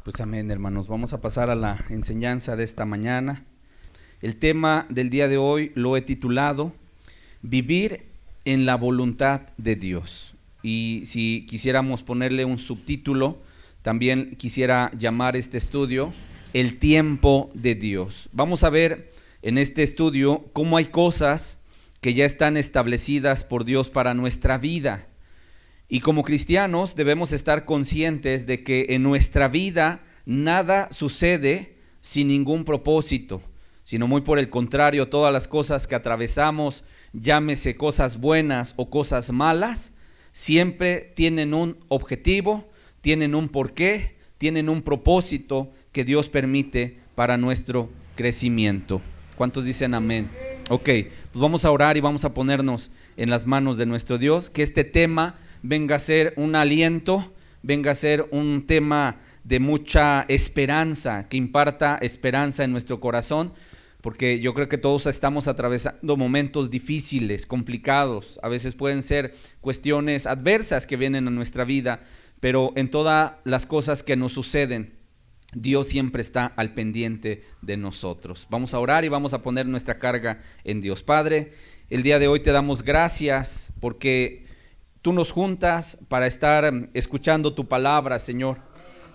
Pues amén, hermanos. Vamos a pasar a la enseñanza de esta mañana. El tema del día de hoy lo he titulado Vivir en la voluntad de Dios. Y si quisiéramos ponerle un subtítulo, también quisiera llamar este estudio El tiempo de Dios. Vamos a ver en este estudio cómo hay cosas que ya están establecidas por Dios para nuestra vida. Y como cristianos debemos estar conscientes de que en nuestra vida nada sucede sin ningún propósito, sino muy por el contrario, todas las cosas que atravesamos, llámese cosas buenas o cosas malas, siempre tienen un objetivo, tienen un porqué, tienen un propósito que Dios permite para nuestro crecimiento. ¿Cuántos dicen amén? Ok, pues vamos a orar y vamos a ponernos en las manos de nuestro Dios, que este tema venga a ser un aliento, venga a ser un tema de mucha esperanza, que imparta esperanza en nuestro corazón, porque yo creo que todos estamos atravesando momentos difíciles, complicados, a veces pueden ser cuestiones adversas que vienen a nuestra vida, pero en todas las cosas que nos suceden, Dios siempre está al pendiente de nosotros. Vamos a orar y vamos a poner nuestra carga en Dios. Padre, el día de hoy te damos gracias porque tú nos juntas para estar escuchando tu palabra, Señor.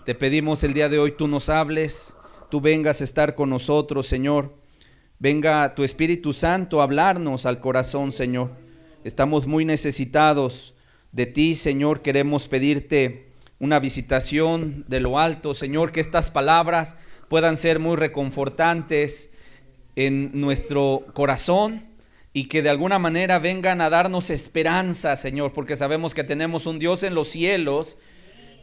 Te pedimos el día de hoy tú nos hables, tú vengas a estar con nosotros, Señor. Venga tu Espíritu Santo a hablarnos al corazón, Señor. Estamos muy necesitados de ti, Señor. Queremos pedirte una visitación de lo alto, Señor, que estas palabras puedan ser muy reconfortantes en nuestro corazón y que de alguna manera vengan a darnos esperanza, Señor, porque sabemos que tenemos un Dios en los cielos,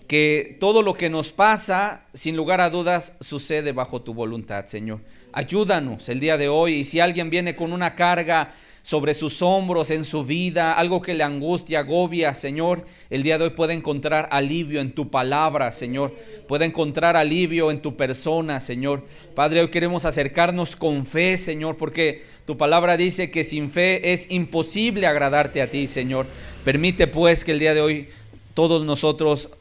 que todo lo que nos pasa, sin lugar a dudas, sucede bajo tu voluntad, Señor. Ayúdanos el día de hoy, y si alguien viene con una carga sobre sus hombros en su vida, algo que le angustia, agobia, Señor, el día de hoy puede encontrar alivio en tu palabra, Señor, puede encontrar alivio en tu persona, Señor. Padre, hoy queremos acercarnos con fe, Señor, porque tu palabra dice que sin fe es imposible agradarte a ti, Señor. Permite pues que el día de hoy todos nosotros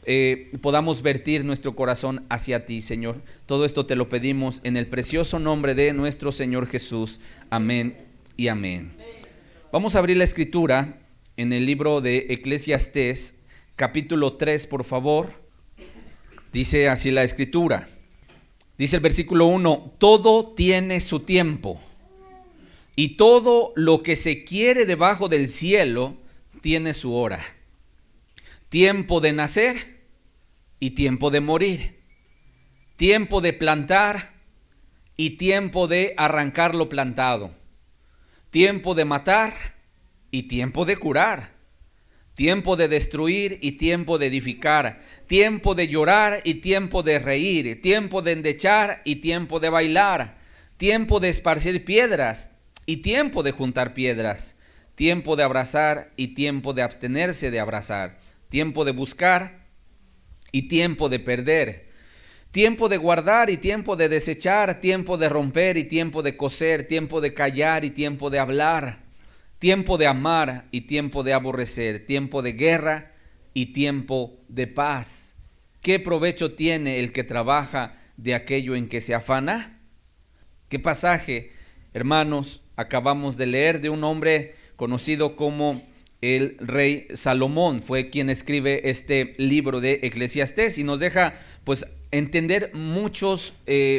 podamos vertir nuestro corazón hacia ti, Señor. Todo esto te lo pedimos en el precioso nombre de nuestro Señor Jesús. Amén y amén. Vamos a abrir la escritura en el libro de Eclesiastés, capítulo 3, por favor. Dice así la escritura. Dice el versículo 1, todo tiene su tiempo, y todo lo que se quiere debajo del cielo tiene su hora. Tiempo de nacer y tiempo de morir. Tiempo de plantar y tiempo de arrancar lo plantado. Tiempo de matar y tiempo de curar. Tiempo de destruir y tiempo de edificar. Tiempo de llorar y tiempo de reír. Tiempo de endechar y tiempo de bailar. Tiempo de esparcir piedras y tiempo de juntar piedras. Tiempo de abrazar y tiempo de abstenerse de abrazar. Tiempo de buscar y tiempo de perder. Tiempo de guardar y tiempo de desechar. Tiempo de romper y tiempo de coser. Tiempo de callar y tiempo de hablar. Tiempo de amar y tiempo de aborrecer. Tiempo de guerra y tiempo de paz. ¿Qué provecho tiene el que trabaja de aquello en que se afana? ¿Qué pasaje, hermanos, acabamos de leer de un hombre conocido como el rey Salomón? Fue quien escribe este libro de Eclesiastés y nos deja pues entender muchos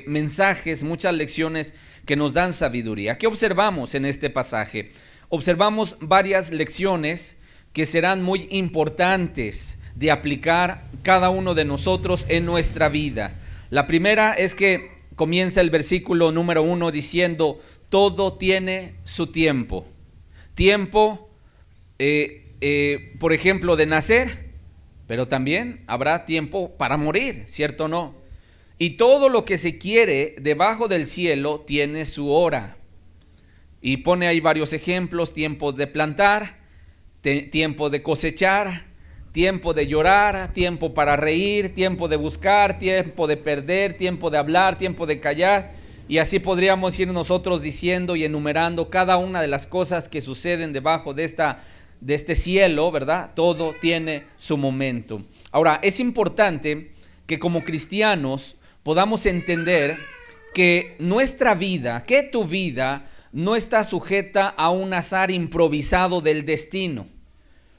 mensajes, muchas lecciones que nos dan sabiduría. ¿Qué observamos en este pasaje? Observamos varias lecciones que serán muy importantes de aplicar cada uno de nosotros en nuestra vida. La primera es que comienza el versículo número 1 diciendo, todo tiene su tiempo. Tiempo por ejemplo, de nacer, pero también habrá tiempo para morir, ¿cierto o no? Y todo lo que se quiere debajo del cielo tiene su hora. Y pone ahí varios ejemplos: tiempo de plantar, tiempo de cosechar, tiempo de llorar, tiempo para reír, tiempo de buscar, tiempo de perder, tiempo de hablar, tiempo de callar. Y así podríamos ir nosotros diciendo y enumerando cada una de las cosas que suceden debajo de este cielo, ¿verdad? Todo tiene su momento. Ahora, es importante que como cristianos podamos entender que nuestra vida, que tu vida no está sujeta a un azar improvisado del destino,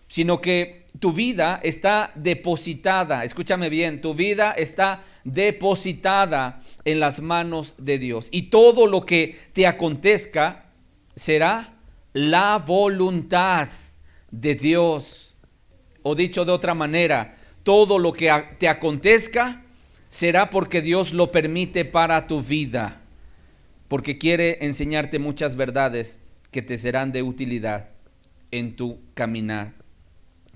sino que tu vida está depositada, escúchame bien, tu vida está depositada en las manos de Dios. Y todo lo que te acontezca será la voluntad de Dios. O dicho de otra manera, todo lo que te acontezca será porque Dios lo permite para tu vida, porque quiere enseñarte muchas verdades que te serán de utilidad en tu caminar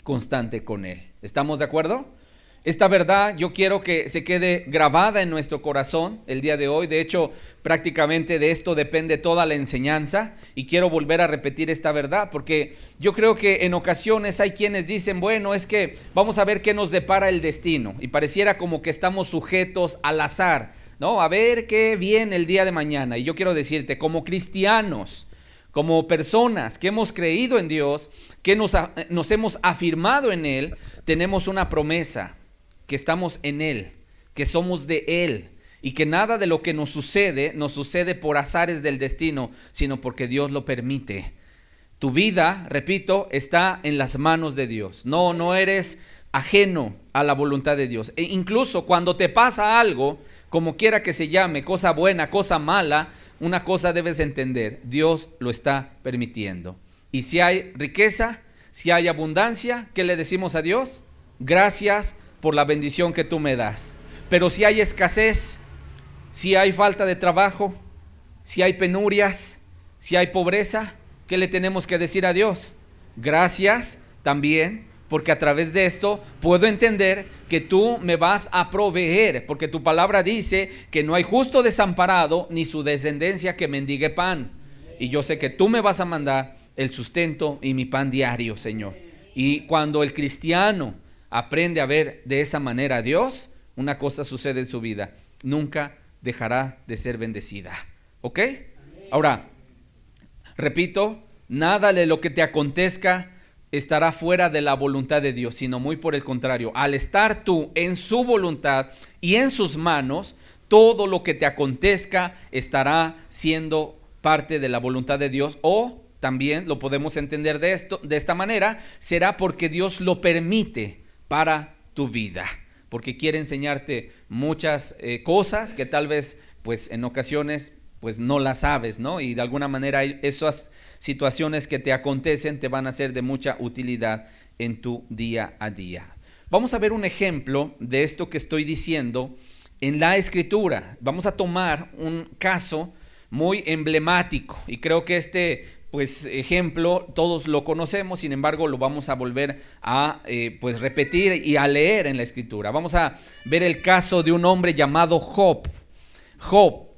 constante con Él. ¿Estamos de acuerdo? Esta verdad yo quiero que se quede grabada en nuestro corazón el día de hoy. De hecho, prácticamente de esto depende toda la enseñanza, y quiero volver a repetir esta verdad porque yo creo que en ocasiones hay quienes dicen, bueno, es que vamos a ver qué nos depara el destino, y pareciera como que estamos sujetos al azar, ¿no? A ver qué viene el día de mañana. Y yo quiero decirte, como cristianos, como personas que hemos creído en Dios, que nos hemos afirmado en Él, tenemos una promesa, que estamos en Él, que somos de Él, y que nada de lo que nos sucede por azares del destino, sino porque Dios lo permite. Tu vida, repito, está en las manos de Dios. No eres ajeno a la voluntad de Dios. E incluso cuando te pasa algo, como quiera que se llame, cosa buena, cosa mala, una cosa debes entender: Dios lo está permitiendo. Y si hay riqueza, si hay abundancia, ¿qué le decimos a Dios? Gracias por la bendición que tú me das. Pero si hay escasez, si hay falta de trabajo, si hay penurias, si hay pobreza, ¿qué le tenemos que decir a Dios? Gracias también, porque a través de esto puedo entender que tú me vas a proveer, porque tu palabra dice que no hay justo desamparado, ni su descendencia que mendigue pan. Y yo sé que tú me vas a mandar el sustento y mi pan diario, Señor. Y cuando el cristiano aprende a ver de esa manera a Dios, una cosa sucede en su vida: nunca dejará de ser bendecida. ¿Ok? Ahora, repito, nada de lo que te acontezca estará fuera de la voluntad de Dios, sino muy por el contrario. Al estar tú en su voluntad y en sus manos, todo lo que te acontezca estará siendo parte de la voluntad de Dios. O también lo podemos entender de esta manera: será porque Dios lo permite para tu vida, porque quiere enseñarte muchas cosas que tal vez pues en ocasiones pues no las sabes, ¿no? Y de alguna manera esas situaciones que te acontecen te van a ser de mucha utilidad en tu día a día. Vamos a ver un ejemplo de esto que estoy diciendo en la Escritura. Vamos a tomar un caso muy emblemático, y creo que pues ejemplo todos lo conocemos, sin embargo lo vamos a volver a pues repetir y a leer en la Escritura. Vamos a ver el caso de un hombre llamado Job. Job,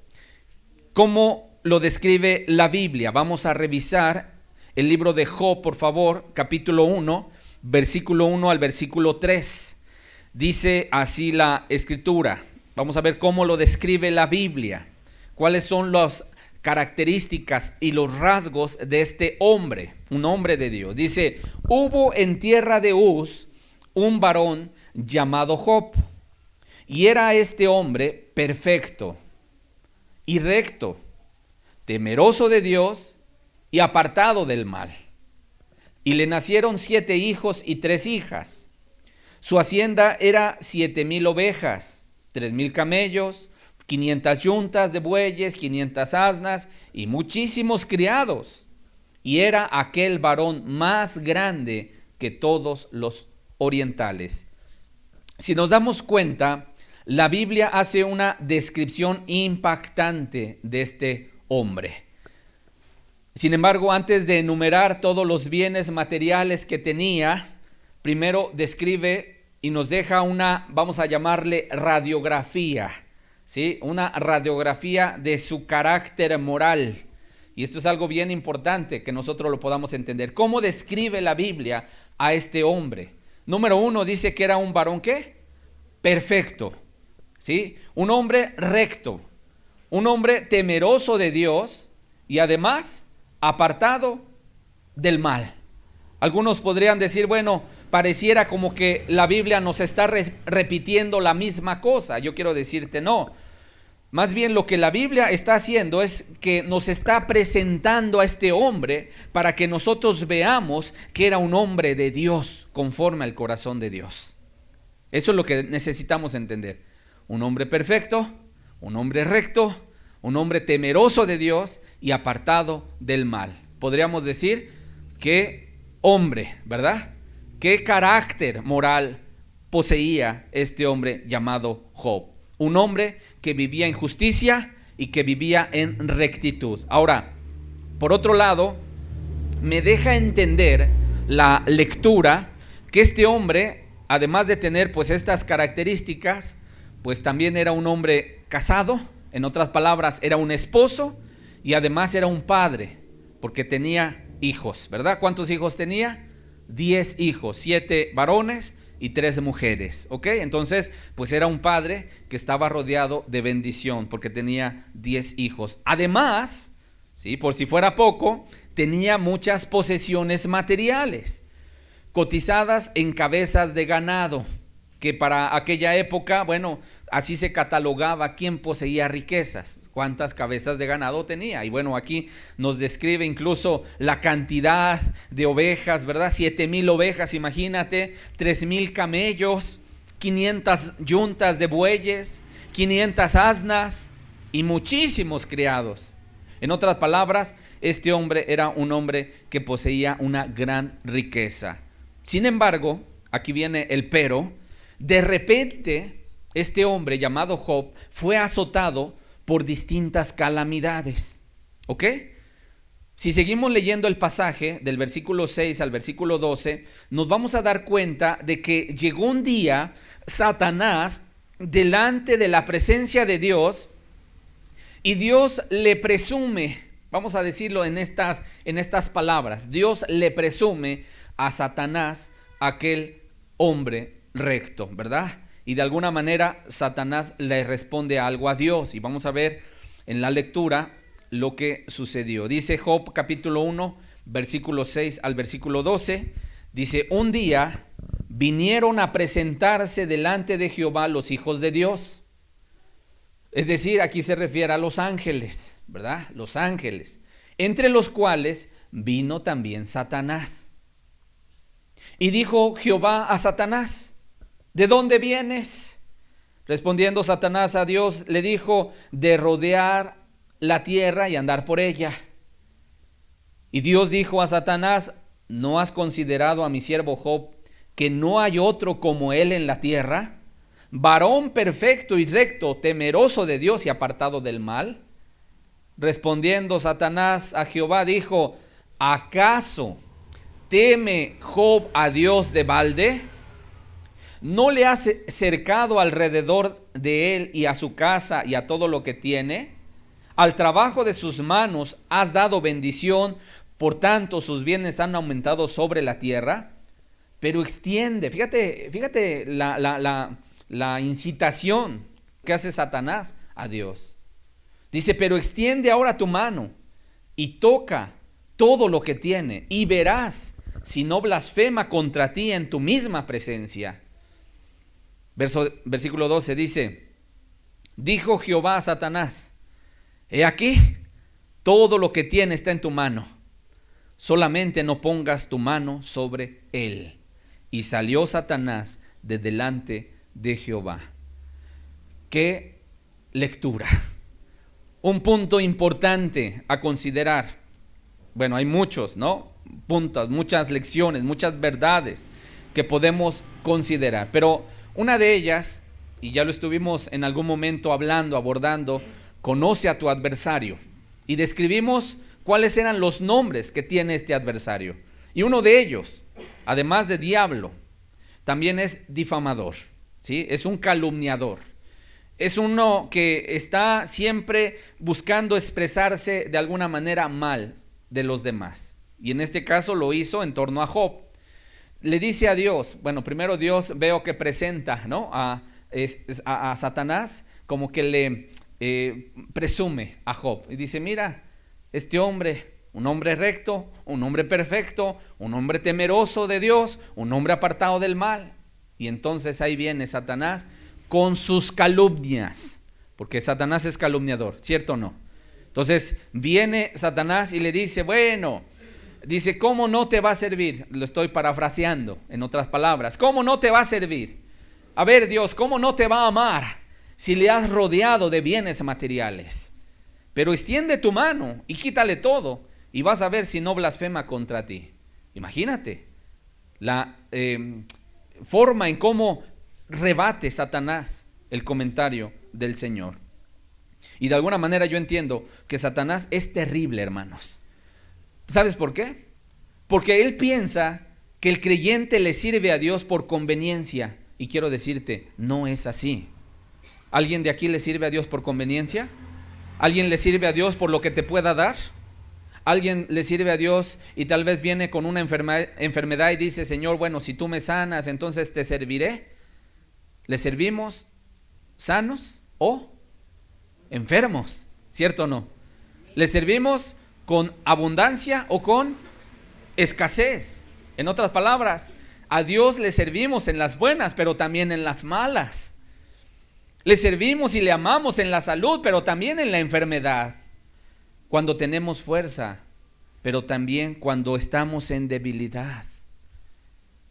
¿cómo lo describe la Biblia? Vamos a revisar el libro de Job, por favor, capítulo 1, versículo 1 al versículo 3. Dice así la Escritura. Vamos a ver cómo lo describe la Biblia, cuáles son las características y los rasgos de este hombre, un hombre de Dios. Dice: hubo en tierra de Uz un varón llamado Job, y era este hombre perfecto y recto, temeroso de Dios y apartado del mal. Y le nacieron 7 hijos y 3 hijas. Su hacienda era 7,000 ovejas, 3,000 camellos, 500 yuntas de bueyes, 500 asnas y muchísimos criados. Y era aquel varón más grande que todos los orientales. Si nos damos cuenta, la Biblia hace una descripción impactante de este hombre. Sin embargo, antes de enumerar todos los bienes materiales que tenía, primero describe y nos deja una, vamos a llamarle radiografía, ¿sí? Una radiografía de su carácter moral. Y esto es algo bien importante que nosotros lo podamos entender. ¿Cómo describe la Biblia a este hombre? Número 1, dice que era un varón, ¿qué? Perfecto, ¿sí? Un hombre recto, un hombre temeroso de Dios y además apartado del mal. Algunos podrían decir, bueno, pareciera como que la Biblia nos está repitiendo la misma cosa. Yo quiero decirte, no. Más bien lo que la Biblia está haciendo es que nos está presentando a este hombre para que nosotros veamos que era un hombre de Dios, conforme al corazón de Dios. Eso es lo que necesitamos entender. Un hombre perfecto, un hombre recto, un hombre temeroso de Dios y apartado del mal. Podríamos decir que hombre, ¿verdad? ¿Qué carácter moral poseía este hombre llamado Job? Un hombre que vivía en justicia y que vivía en rectitud. Ahora, por otro lado, me deja entender la lectura que este hombre, además de tener pues estas características, pues también era un hombre casado, en otras palabras, era un esposo y además era un padre, porque tenía hijos, ¿verdad? ¿Cuántos hijos tenía? 10 hijos, 7 varones y 3 mujeres, ¿ok? Entonces, pues era un padre que estaba rodeado de bendición porque tenía 10 hijos. Además, ¿sí? Por si fuera poco, tenía muchas posesiones materiales cotizadas en cabezas de ganado, que para aquella época, bueno, así se catalogaba quién poseía riquezas, cuántas cabezas de ganado tenía. Y bueno, aquí nos describe incluso la cantidad de ovejas, ¿verdad? 7,000 ovejas, imagínate, 3,000 camellos, 500 yuntas de bueyes, 500 asnas y muchísimos criados. En otras palabras, este hombre era un hombre que poseía una gran riqueza. Sin embargo, aquí viene el pero. De repente, este hombre llamado Job fue azotado por distintas calamidades. ¿Ok? Si seguimos leyendo el pasaje del versículo 6 al versículo 12, nos vamos a dar cuenta de que llegó un día Satanás delante de la presencia de Dios y Dios le presume, vamos a decirlo en estas palabras, Dios le presume a Satanás aquel hombre recto, ¿verdad? Y de alguna manera Satanás le responde algo a Dios y vamos a ver en la lectura lo que sucedió. Dice Job capítulo 1 versículo 6 al versículo 12, dice: un día vinieron a presentarse delante de Jehová los hijos de Dios. Es decir, aquí se refiere a los ángeles, ¿verdad? Los ángeles, entre los cuales vino también Satanás. Y dijo Jehová a Satanás: ¿de dónde vienes? Respondiendo Satanás a Dios, le dijo: de rodear la tierra y andar por ella. Y Dios dijo a Satanás: ¿no has considerado a mi siervo Job, que no hay otro como él en la tierra? Varón perfecto y recto, temeroso de Dios y apartado del mal. Respondiendo Satanás a Jehová, dijo: ¿acaso teme Job a Dios de balde? ¿No le has cercado alrededor de él y a su casa y a todo lo que tiene? Al trabajo de sus manos has dado bendición, por tanto sus bienes han aumentado sobre la tierra. Pero extiende, fíjate la incitación que hace Satanás a Dios. Dice: pero extiende ahora tu mano y toca todo lo que tiene y verás si no blasfema contra ti en tu misma presencia. Versículo 12 dice: dijo Jehová a Satanás: he aquí, todo lo que tiene está en tu mano, solamente no pongas tu mano sobre él. Y salió Satanás de delante de Jehová. ¿Qué lectura? Un punto importante a considerar. Bueno, hay muchos, ¿no? Puntos, muchas lecciones, muchas verdades que podemos considerar. Pero una de ellas, y ya lo estuvimos en algún momento abordando, conoce a tu adversario. Y describimos cuáles eran los nombres que tiene este adversario. Y uno de ellos, además de diablo, también es difamador, ¿sí? Es un calumniador. Es uno que está siempre buscando expresarse de alguna manera mal de los demás. Y en este caso lo hizo en torno a Job. Le dice a Dios, bueno, primero Dios veo que presenta, ¿no?, a Satanás como que le presume a Job. Y dice: mira, este hombre un hombre recto, un hombre perfecto, un hombre temeroso de Dios, un hombre apartado del mal. Y entonces ahí viene Satanás con sus calumnias, porque Satanás es calumniador, ¿cierto o no? Entonces viene Satanás y le dice, bueno, dice, ¿cómo no te va a servir? Lo estoy parafraseando en otras palabras. ¿Cómo no te va a servir? A ver, Dios, ¿cómo no te va a amar si le has rodeado de bienes materiales? Pero extiende tu mano y quítale todo y vas a ver si no blasfema contra ti. Imagínate la forma en cómo rebate Satanás el comentario del Señor. Y de alguna manera yo entiendo que Satanás es terrible, hermanos. ¿Sabes por qué? Porque él piensa que el creyente le sirve a Dios por conveniencia. Y quiero decirte, no es así. ¿Alguien de aquí le sirve a Dios por conveniencia? ¿Alguien le sirve a Dios por lo que te pueda dar? ¿Alguien le sirve a Dios y tal vez viene con una enfermedad y dice, Señor, bueno, si tú me sanas, entonces te serviré? ¿Le servimos sanos o enfermos? ¿Cierto o no? ¿Le servimos con abundancia o con escasez? En otras palabras, a Dios le servimos en las buenas, pero también en las malas. Le servimos y le amamos en la salud, pero también en la enfermedad. Cuando tenemos fuerza, pero también cuando estamos en debilidad.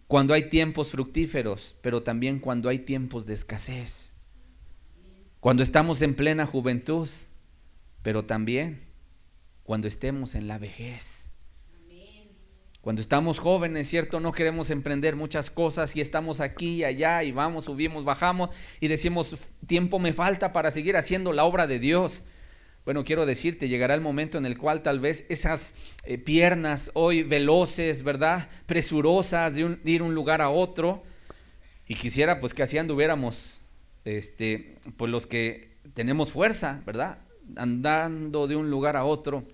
Cuando hay tiempos fructíferos, pero también cuando hay tiempos de escasez. Cuando estamos en plena juventud, pero también cuando estemos en la vejez. Cuando estamos jóvenes, ¿cierto? No queremos emprender muchas cosas y estamos aquí y allá y vamos, subimos, bajamos y decimos, tiempo me falta para seguir haciendo la obra de Dios. Bueno, quiero decirte, llegará el momento en el cual tal vez esas piernas hoy veloces, ¿verdad? Presurosas de ir un lugar a otro. Y quisiera pues que así anduviéramos, pues los que tenemos fuerza, ¿verdad? Andando de un lugar a otro,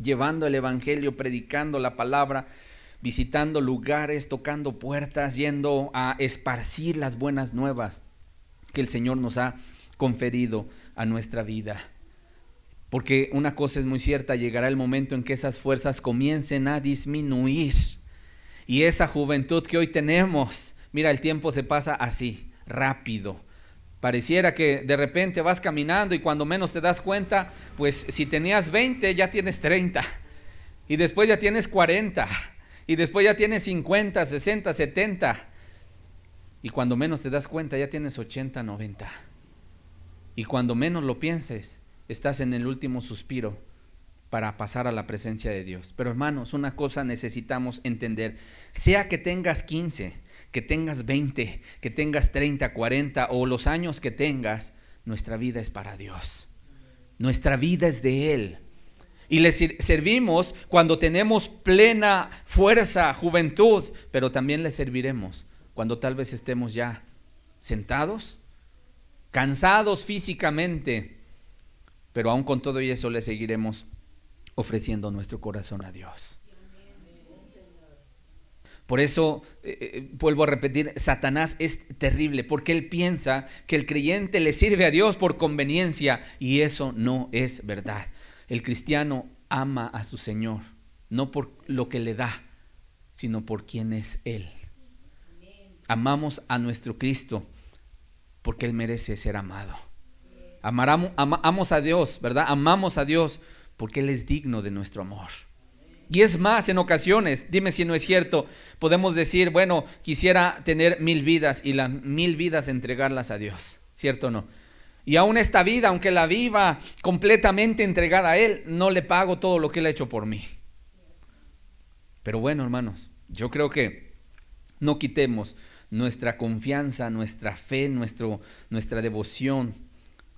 llevando el evangelio, predicando la palabra, visitando lugares, tocando puertas, yendo a esparcir las buenas nuevas que el Señor nos ha conferido a nuestra vida. Porque una cosa es muy cierta, llegará el momento en que esas fuerzas comiencen a disminuir. Y esa juventud que hoy tenemos, mira, el tiempo se pasa así, rápido. Pareciera que de repente vas caminando y cuando menos te das cuenta, pues si tenías 20 ya tienes 30. Y después ya tienes 40. Y después ya tienes 50, 60, 70. Y cuando menos te das cuenta ya tienes 80, 90. Y cuando menos lo pienses, estás en el último suspiro para pasar a la presencia de Dios. Pero hermanos, una cosa necesitamos entender, sea que tengas 15, que tengas 20, que tengas 30, 40 o los años que tengas, nuestra vida es para Dios. Nuestra vida es de Él. Y le servimos cuando tenemos plena fuerza, juventud, pero también le serviremos cuando tal vez estemos ya sentados, cansados físicamente, pero aún con todo eso le seguiremos ofreciendo nuestro corazón a Dios. Por eso, vuelvo a repetir, Satanás es terrible porque él piensa que el creyente le sirve a Dios por conveniencia y eso no es verdad. El cristiano ama a su Señor, no por lo que le da, sino por quien es Él. Amamos a nuestro Cristo porque Él merece ser amado. Amamos a Dios, ¿verdad? Amamos a Dios porque Él es digno de nuestro amor. Y es más, en ocasiones, dime si no es cierto, podemos decir, bueno, quisiera tener 1000 vidas y las 1000 vidas entregarlas a Dios, ¿cierto o no? Y aún esta vida, aunque la viva completamente entregada a Él, no le pago todo lo que Él ha hecho por mí. Pero bueno, hermanos, yo creo que no quitemos nuestra confianza, nuestra fe, nuestra devoción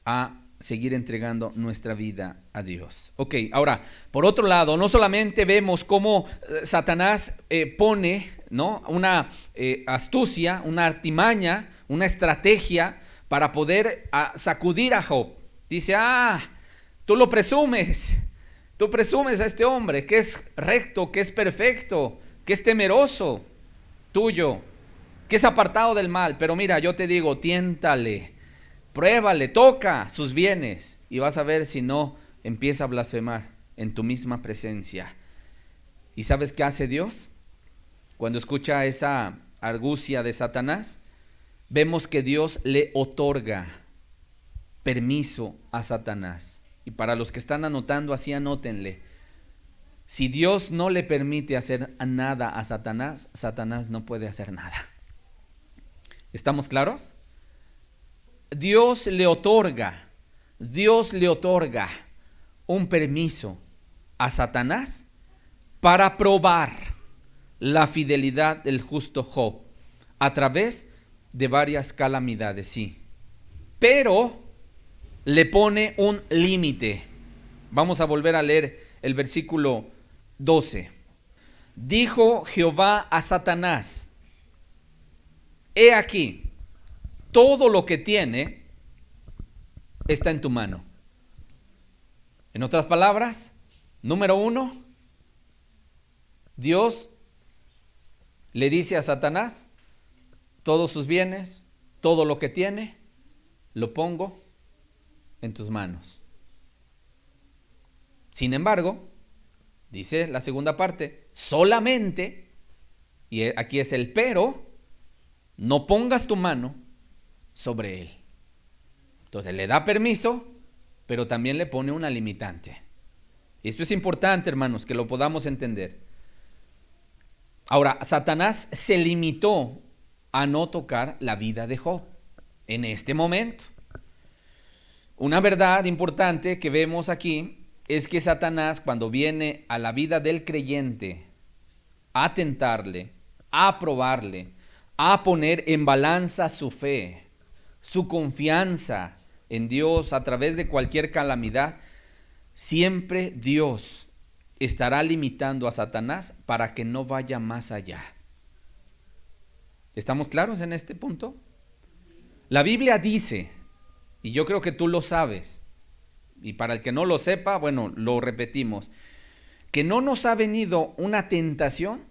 a seguir entregando nuestra vida a Dios. Ok, ahora, por otro lado, no solamente vemos cómo Satanás pone, ¿no?, una astucia, una artimaña, una estrategia para poder sacudir a Job. Dice, tú lo presumes, tú presumes a este hombre que es recto, que es perfecto, que es temeroso tuyo, que es apartado del mal, pero mira, yo te digo, tiéntale, pruébale, toca sus bienes y vas a ver si no empieza a blasfemar en tu misma presencia. ¿Y sabes qué hace Dios? Cuando escucha esa argucia de Satanás, vemos que Dios le otorga permiso a Satanás. Y para los que están anotando, así anótenle. Si Dios no le permite hacer nada a Satanás, Satanás no puede hacer nada. ¿Estamos claros? Dios le otorga un permiso a Satanás para probar la fidelidad del justo Job a través de varias calamidades, sí. Pero le pone un límite. Vamos a volver a leer el versículo 12. Dijo Jehová a Satanás: he aquí, todo lo que tiene está en tu mano. En otras palabras, número 1, Dios le dice a Satanás: todos sus bienes, todo lo que tiene, lo pongo en tus manos. Sin embargo, dice la segunda parte, solamente, y aquí es el pero, no pongas tu mano sobre él. Entonces le da permiso, pero también le pone una limitante. Esto es importante, hermanos, que lo podamos entender. Ahora, Satanás se limitó a no tocar la vida de Job en este momento. Una verdad importante que vemos aquí es que Satanás, cuando viene a la vida del creyente a tentarle, a probarle, a poner en balanza su fe, su confianza en Dios a través de cualquier calamidad, siempre Dios estará limitando a Satanás para que no vaya más allá. ¿Estamos claros en este punto? La Biblia dice, y yo creo que tú lo sabes, y para el que no lo sepa, bueno, lo repetimos, que no nos ha venido una tentación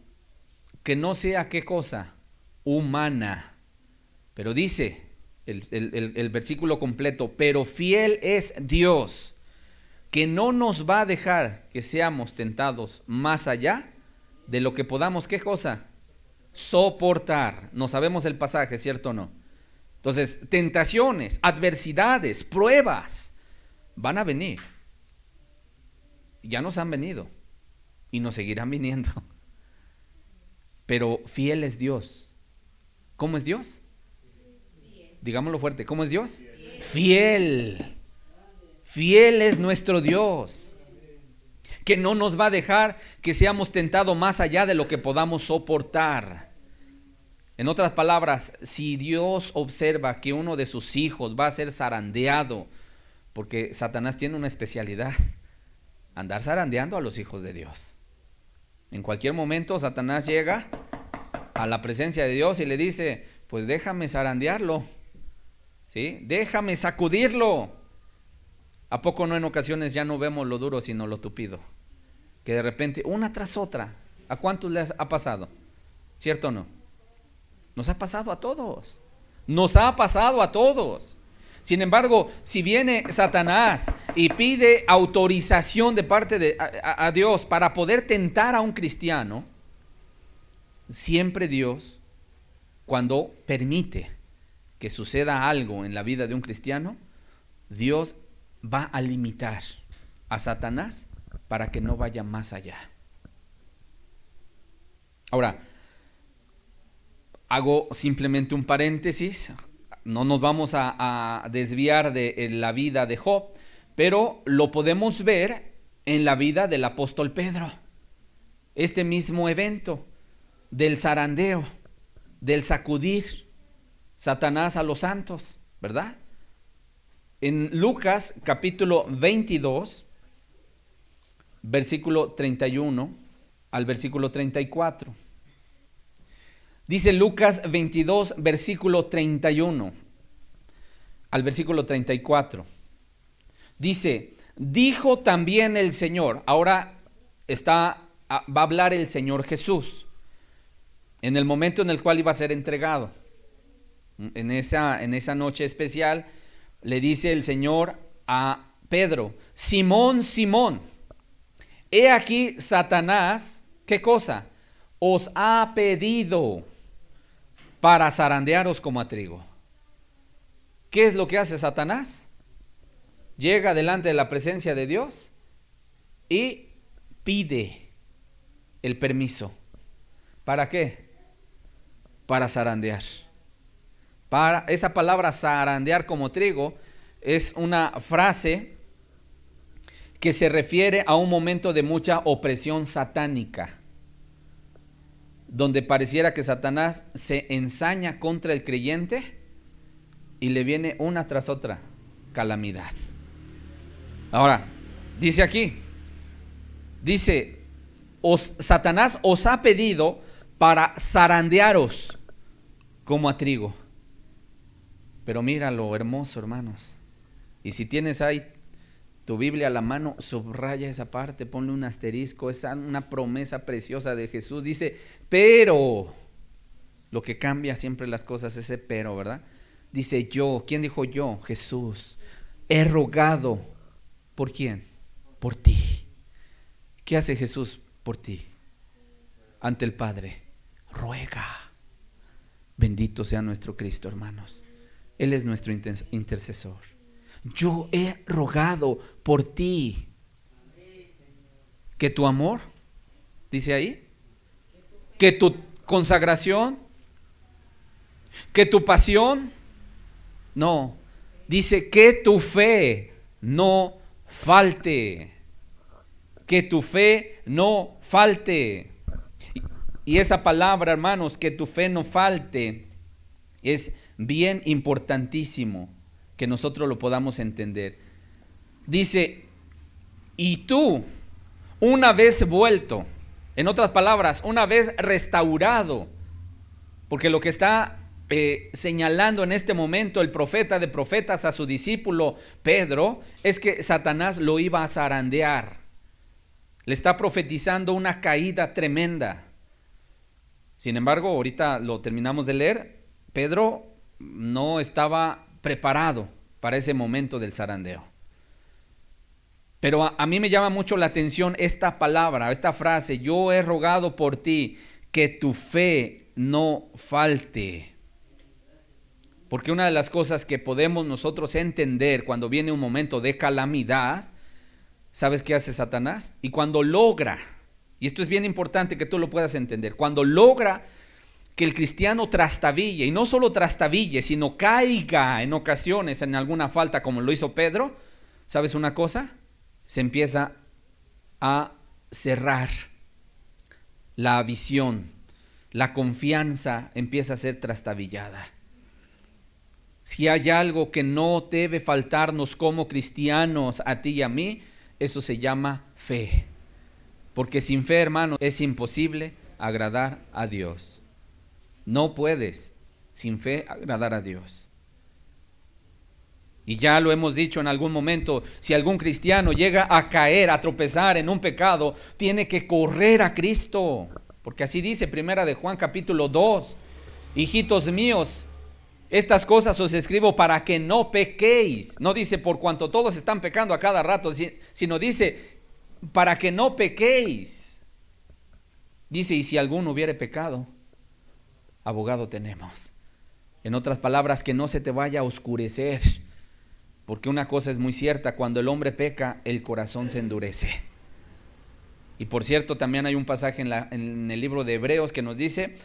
que no sea, ¿qué cosa? Humana. Pero dice el versículo completo, pero fiel es Dios, que no nos va a dejar que seamos tentados más allá de lo que podamos, ¿qué cosa? Soportar. No sabemos el pasaje, ¿cierto o no? Entonces, tentaciones, adversidades, pruebas van a venir. Ya nos han venido y nos seguirán viniendo. Pero fiel es Dios. ¿Cómo es Dios? Digámoslo fuerte, ¿cómo es Dios? Fiel. Fiel es nuestro Dios, que no nos va a dejar que seamos tentados más allá de lo que podamos soportar. En otras palabras, si Dios observa que uno de sus hijos va a ser zarandeado, porque Satanás tiene una especialidad, andar zarandeando a los hijos de Dios. En cualquier momento Satanás llega a la presencia de Dios y le dice, pues déjame zarandearlo, ¿sí? Déjame sacudirlo. ¿A poco no en ocasiones ya no vemos lo duro sino lo tupido? Que de repente, una tras otra, ¿a cuántos les ha pasado? ¿Cierto o no? Nos ha pasado a todos. Nos ha pasado a todos. Sin embargo, si viene Satanás y pide autorización de parte de a Dios para poder tentar a un cristiano, siempre Dios, cuando permite que suceda algo en la vida de un cristiano, Dios va a limitar a Satanás para que no vaya más allá. Ahora, hago simplemente un paréntesis, no nos vamos a desviar de la vida de Job, pero lo podemos ver en la vida del apóstol Pedro. Este mismo evento del zarandeo, del sacudir Satanás a los santos, ¿verdad? En Lucas capítulo 22, versículo 31 al versículo 34. Dice Lucas 22, versículo 31 al versículo 34. Dice, dijo también el Señor, ahora va a hablar el Señor Jesús, en el momento en el cual iba a ser entregado. En esa noche especial, le dice el Señor a Pedro, Simón, Simón, He aquí Satanás, ¿qué cosa? Os ha pedido para zarandearos como a trigo. ¿Qué es lo que hace Satanás? Llega delante de la presencia de Dios y pide el permiso. ¿Para qué? Para zarandear. Esa palabra zarandear como trigo es una frase que se refiere a un momento de mucha opresión satánica, donde pareciera que Satanás se ensaña contra el creyente y le viene una tras otra calamidad. Ahora, dice aquí, Satanás os ha pedido para zarandearos como a trigo. Pero mira lo hermoso, hermanos. Y si tienes ahí tu Biblia a la mano, subraya esa parte, ponle un asterisco, es una promesa preciosa de Jesús. Dice, pero, lo que cambia siempre las cosas, ese pero, ¿verdad? Dice yo, ¿quién dijo yo? Jesús, he rogado, ¿por quién? Por ti. ¿Qué hace Jesús por ti? Ante el Padre, ruega. Bendito sea nuestro Cristo, hermanos. Él es nuestro intercesor. Yo he rogado por ti. Que tu amor, dice ahí, que tu consagración, que tu pasión, no, dice que tu fe no falte. Que tu fe no falte. Y esa palabra, hermanos, que tu fe no falte, es bien importantísimo que nosotros lo podamos entender. Dice, y tú, una vez vuelto, en otras palabras, una vez restaurado, porque lo que está señalando en este momento el profeta de profetas a su discípulo Pedro, es que Satanás lo iba a zarandear. Le está profetizando una caída tremenda. Sin embargo, ahorita lo terminamos de leer, Pedro no estaba preparado para ese momento del zarandeo. Pero a mí me llama mucho la atención esta palabra, esta frase, yo he rogado por ti que tu fe no falte. Porque una de las cosas que podemos nosotros entender cuando viene un momento de calamidad, ¿sabes qué hace Satanás? Y cuando logra, y esto es bien importante que tú lo puedas entender, cuando logra que el cristiano trastabille, y no solo trastabille, sino caiga en ocasiones en alguna falta como lo hizo Pedro, ¿sabes una cosa? Se empieza a cerrar la visión, la confianza empieza a ser trastabillada. Si hay algo que no debe faltarnos como cristianos a ti y a mí, eso se llama fe. Porque sin fe, hermano, es imposible agradar a Dios. No puedes sin fe agradar a Dios. Y ya lo hemos dicho en algún momento, si algún cristiano llega a caer, a tropezar en un pecado, tiene que correr a Cristo. Porque así dice Primera de Juan capítulo 2, hijitos míos, estas cosas os escribo para que no pequéis. No dice por cuanto todos están pecando a cada rato, sino dice para que no pequéis. Dice, y si alguno hubiere pecado, abogado tenemos. En otras palabras, que no se te vaya a oscurecer. Porque una cosa es muy cierta, cuando el hombre peca, el corazón se endurece. Y por cierto, también hay un pasaje en el libro de Hebreos que nos dice,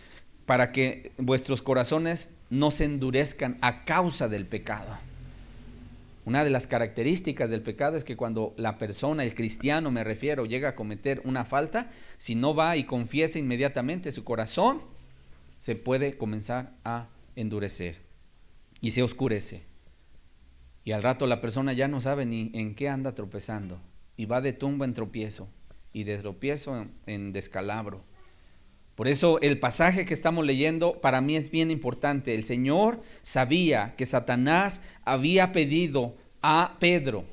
para que vuestros corazones no se endurezcan a causa del pecado. Una de las características del pecado es que cuando la persona, el cristiano me refiero, llega a cometer una falta, si no va y confiesa inmediatamente, su corazón se puede comenzar a endurecer y se oscurece. Y al rato la persona ya no sabe ni en qué anda tropezando y va de tumba en tropiezo y de tropiezo en descalabro. Por eso el pasaje que estamos leyendo para mí es bien importante. El Señor sabía que Satanás había pedido a Pedro,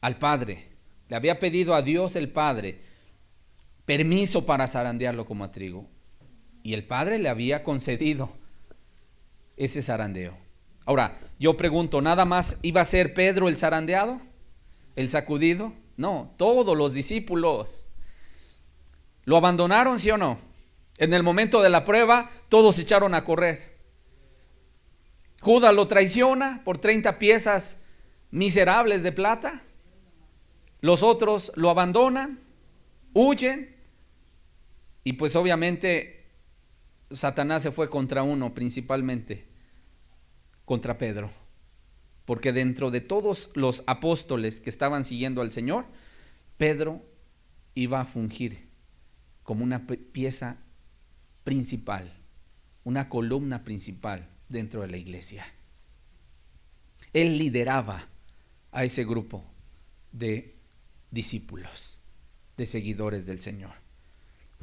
al Padre, le había pedido a Dios el Padre permiso para zarandearlo como a trigo. Y el Padre le había concedido ese zarandeo. Ahora, yo pregunto, ¿nada más iba a ser Pedro el zarandeado, el sacudido? No, todos los discípulos. ¿Lo abandonaron, sí o no? En el momento de la prueba, todos se echaron a correr. Judas lo traiciona por 30 piezas miserables de plata. Los otros lo abandonan, huyen. Y pues obviamente Satanás se fue contra uno, principalmente contra Pedro. Porque dentro de todos los apóstoles que estaban siguiendo al Señor, Pedro iba a fungir como una pieza principal, una columna principal dentro de la iglesia. Él lideraba a ese grupo de discípulos, de seguidores del Señor.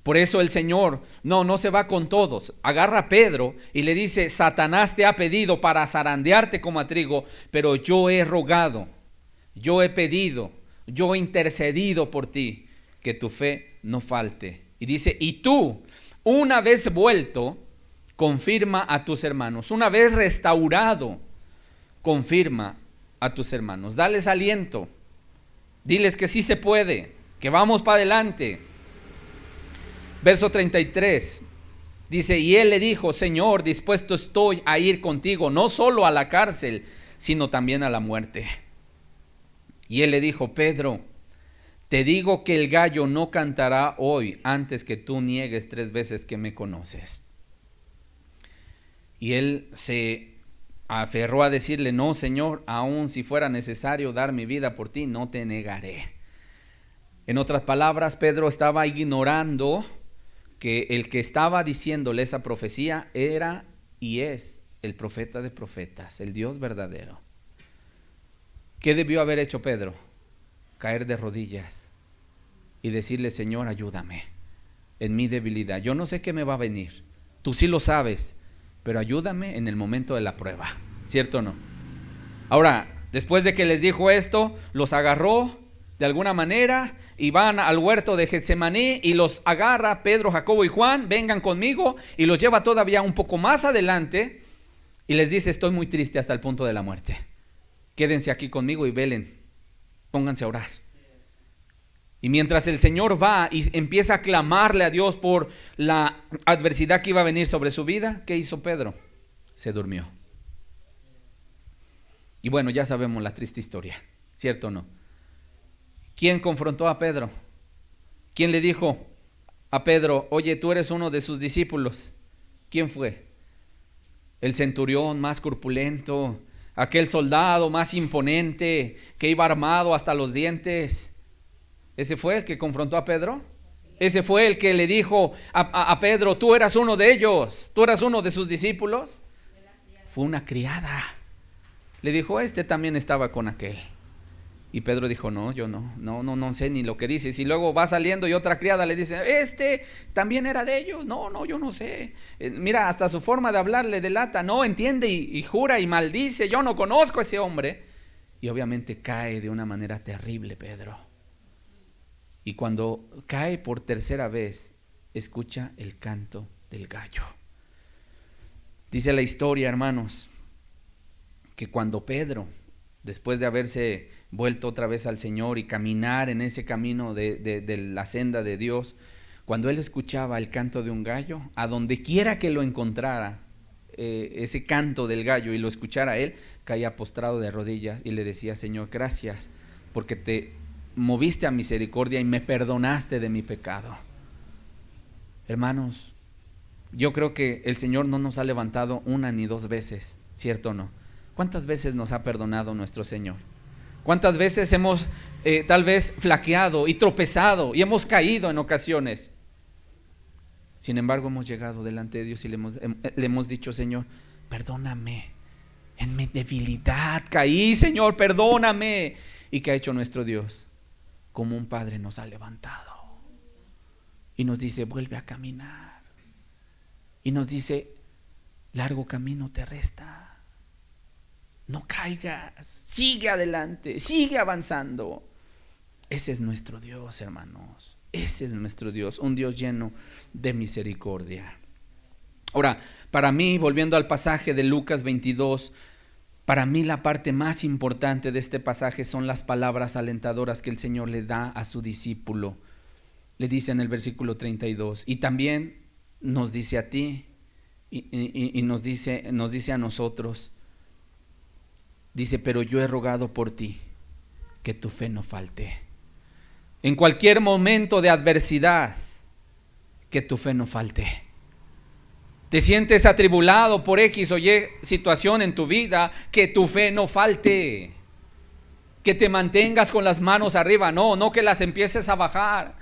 Por eso el Señor no se va con todos. Agarra a Pedro y le dice: Satanás te ha pedido para zarandearte como a trigo, pero yo he rogado, yo he pedido, yo he intercedido por ti, que tu fe no falte. Y dice: y tú, una vez vuelto, confirma a tus hermanos. Una vez restaurado, confirma a tus hermanos. Dales aliento. Diles que sí se puede, que vamos para adelante. Verso 33 dice: y él le dijo: Señor, dispuesto estoy a ir contigo, no solo a la cárcel, sino también a la muerte. Y él le dijo: Pedro, te digo que el gallo no cantará hoy antes que tú niegues 3 veces que me conoces. Y él se aferró a decirle: no, Señor, aun si fuera necesario dar mi vida por ti, no te negaré. En otras palabras, Pedro estaba ignorando que el que estaba diciéndole esa profecía era y es el profeta de profetas, el Dios verdadero. ¿Qué debió haber hecho Pedro? Caer de rodillas y decirle: Señor, ayúdame en mi debilidad. Yo no sé qué me va a venir, tú sí lo sabes, pero ayúdame en el momento de la prueba, ¿cierto o no? Ahora, después de que les dijo esto, los agarró de alguna manera y van al huerto de Getsemaní y los agarra Pedro, Jacobo y Juan: vengan conmigo, y los lleva todavía un poco más adelante y les dice: estoy muy triste hasta el punto de la muerte, quédense aquí conmigo y velen, pónganse a orar. Y mientras el Señor va y empieza a clamarle a Dios por la adversidad que iba a venir sobre su vida, ¿qué hizo Pedro? Se durmió. Y bueno, ya sabemos la triste historia, ¿cierto o no? ¿Quién confrontó a Pedro? ¿Quién le dijo a Pedro: oye, tú eres uno de sus discípulos? ¿Quién fue? El centurión más corpulento, aquel soldado más imponente que iba armado hasta los dientes. ¿Ese fue el que confrontó a Pedro? ¿Ese fue el que le dijo a Pedro: tú eras uno de ellos, tú eras uno de sus discípulos? Fue una criada. Le dijo: este también estaba con aquel. Y Pedro dijo: no, yo no sé ni lo que dices. Y luego va saliendo y otra criada le dice: este también era de ellos. No, yo no sé. Mira, hasta su forma de hablar le delata. No entiende y jura y maldice: yo no conozco a ese hombre. Y obviamente cae de una manera terrible Pedro. Y cuando cae por tercera vez, escucha el canto del gallo. Dice la historia, hermanos, que cuando Pedro, después de haberse vuelto otra vez al Señor y caminar en ese camino de la senda de Dios, cuando él escuchaba el canto de un gallo, a donde quiera que lo encontrara, ese canto del gallo, y lo escuchara él, caía postrado de rodillas y le decía: Señor, gracias porque te moviste a misericordia y me perdonaste de mi pecado. Hermanos, yo creo que el Señor no nos ha levantado 1 ni 2 veces, ¿cierto o no? ¿Cuántas veces nos ha perdonado nuestro Señor? ¿Cuántas veces hemos tal vez flaqueado y tropezado y hemos caído en ocasiones? Sin embargo, hemos llegado delante de Dios y le hemos dicho: Señor, perdóname, en mi debilidad caí, Señor, perdóname. ¿Y qué ha hecho nuestro Dios? Como un padre nos ha levantado y nos dice: vuelve a caminar. Y nos dice: largo camino te resta. No caigas, sigue adelante, sigue avanzando. Ese es nuestro Dios, hermanos. Ese es nuestro Dios, un Dios lleno de misericordia. Ahora, para mí, volviendo al pasaje de Lucas 22, Para mí la parte más importante de este pasaje son las palabras alentadoras que el Señor le da a su discípulo. Le dice en el versículo 32, y también nos dice a ti y nos dice a nosotros. Dice, pero yo he rogado por ti que tu fe no falte. En cualquier momento de adversidad, que tu fe no falte. Te sientes atribulado por X o Y situación en tu vida, que tu fe no falte. Que te mantengas con las manos arriba, no que las empieces a bajar.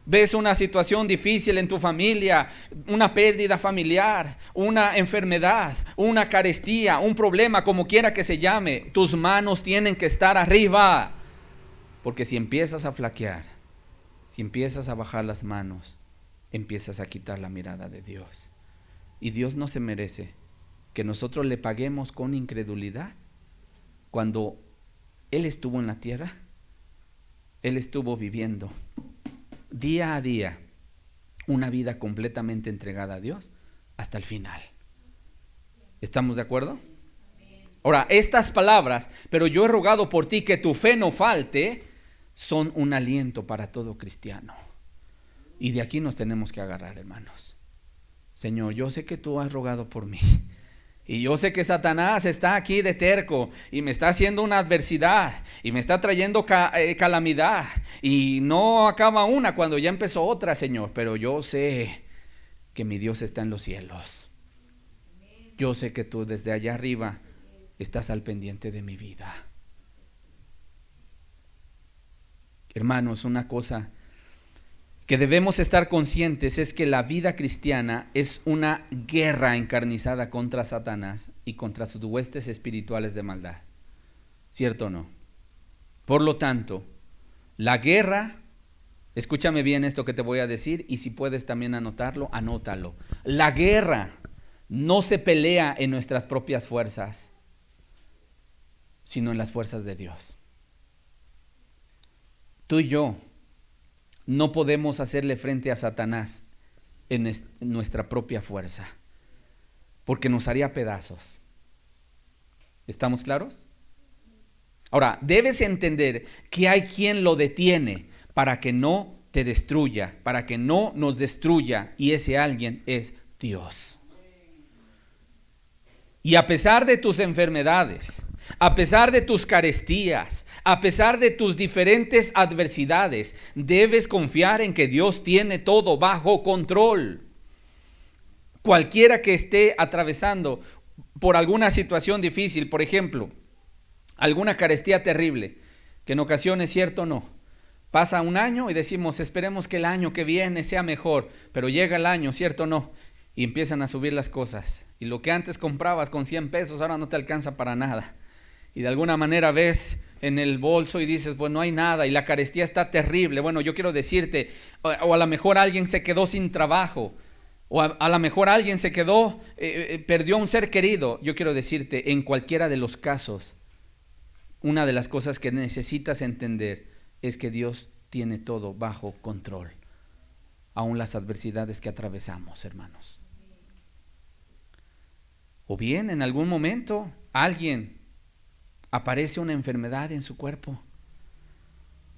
Ves una situación difícil en tu familia, una pérdida familiar, una enfermedad, una carestía, un problema, como quiera que se llame, tus manos tienen que estar arriba. Porque si empiezas a flaquear, si empiezas a bajar las manos, empiezas a quitar la mirada de Dios. Y Dios no se merece que nosotros le paguemos con incredulidad. Cuando Él estuvo en la tierra, Él estuvo viviendo día a día una vida completamente entregada a Dios hasta el final. ¿Estamos de acuerdo? Ahora, estas palabras, pero yo he rogado por ti que tu fe no falte, son un aliento para todo cristiano. Y de aquí nos tenemos que agarrar, hermanos. Señor, yo sé que tú has rogado por mí. Y yo sé que Satanás está aquí de terco y me está haciendo una adversidad y me está trayendo calamidad. Y no acaba una cuando ya empezó otra, Señor. Pero yo sé que mi Dios está en los cielos. Yo sé que tú desde allá arriba estás al pendiente de mi vida. Hermanos, una cosa que debemos estar conscientes es que la vida cristiana es una guerra encarnizada contra Satanás y contra sus huestes espirituales de maldad. ¿Cierto o no? Por lo tanto, la guerra, escúchame bien esto que te voy a decir, y si puedes también anotarlo, anótalo. La guerra no se pelea en nuestras propias fuerzas, sino en las fuerzas de Dios. Tú y yo no podemos hacerle frente a Satanás en nuestra propia fuerza, porque nos haría pedazos. ¿Estamos claros? Ahora, debes entender que hay quien lo detiene para que no te destruya, para que no nos destruya, y ese alguien es Dios. Y a pesar de tus enfermedades, a pesar de tus carestías, a pesar de tus diferentes adversidades, debes confiar en que Dios tiene todo bajo control. Cualquiera que esté atravesando por alguna situación difícil, por ejemplo, alguna carestía terrible, que en ocasiones, cierto o no, pasa un año y decimos, esperemos que el año que viene sea mejor, pero llega el año, cierto o no, y empiezan a subir las cosas. Y lo que antes comprabas con 100 pesos, ahora no te alcanza para nada. Y de alguna manera ves en el bolso y dices, pues no hay nada y la carestía está terrible. Bueno, yo quiero decirte, o a lo mejor alguien se quedó sin trabajo, o a lo mejor alguien se quedó, perdió un ser querido. Yo quiero decirte, en cualquiera de los casos, una de las cosas que necesitas entender es que Dios tiene todo bajo control, aun las adversidades que atravesamos, hermanos. O bien en algún momento alguien aparece una enfermedad en su cuerpo.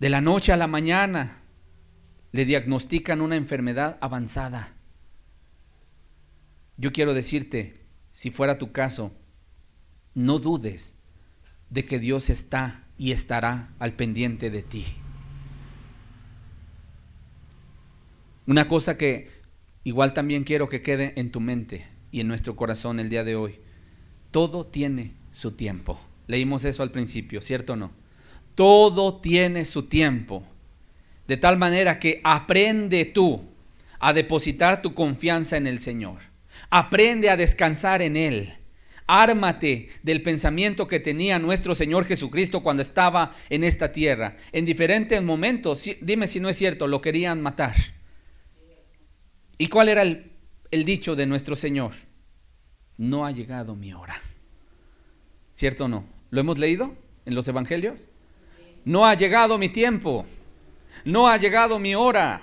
De la noche a la mañana le diagnostican una enfermedad avanzada. Yo quiero decirte, si fuera tu caso, no dudes de que Dios está y estará al pendiente de ti. Una cosa que igual también quiero que quede en tu mente y en nuestro corazón el día de hoy: todo tiene su tiempo. Leímos eso al principio, ¿cierto o no? Todo tiene su tiempo. De tal manera que aprende tú a depositar tu confianza en el Señor. Aprende a descansar en Él. Ármate del pensamiento que tenía nuestro Señor Jesucristo cuando estaba en esta tierra. En diferentes momentos, dime si no es cierto, lo querían matar. ¿Y cuál era el dicho de nuestro Señor? No ha llegado mi hora. ¿Cierto o no? ¿Lo hemos leído en los evangelios? No ha llegado mi tiempo. No ha llegado mi hora.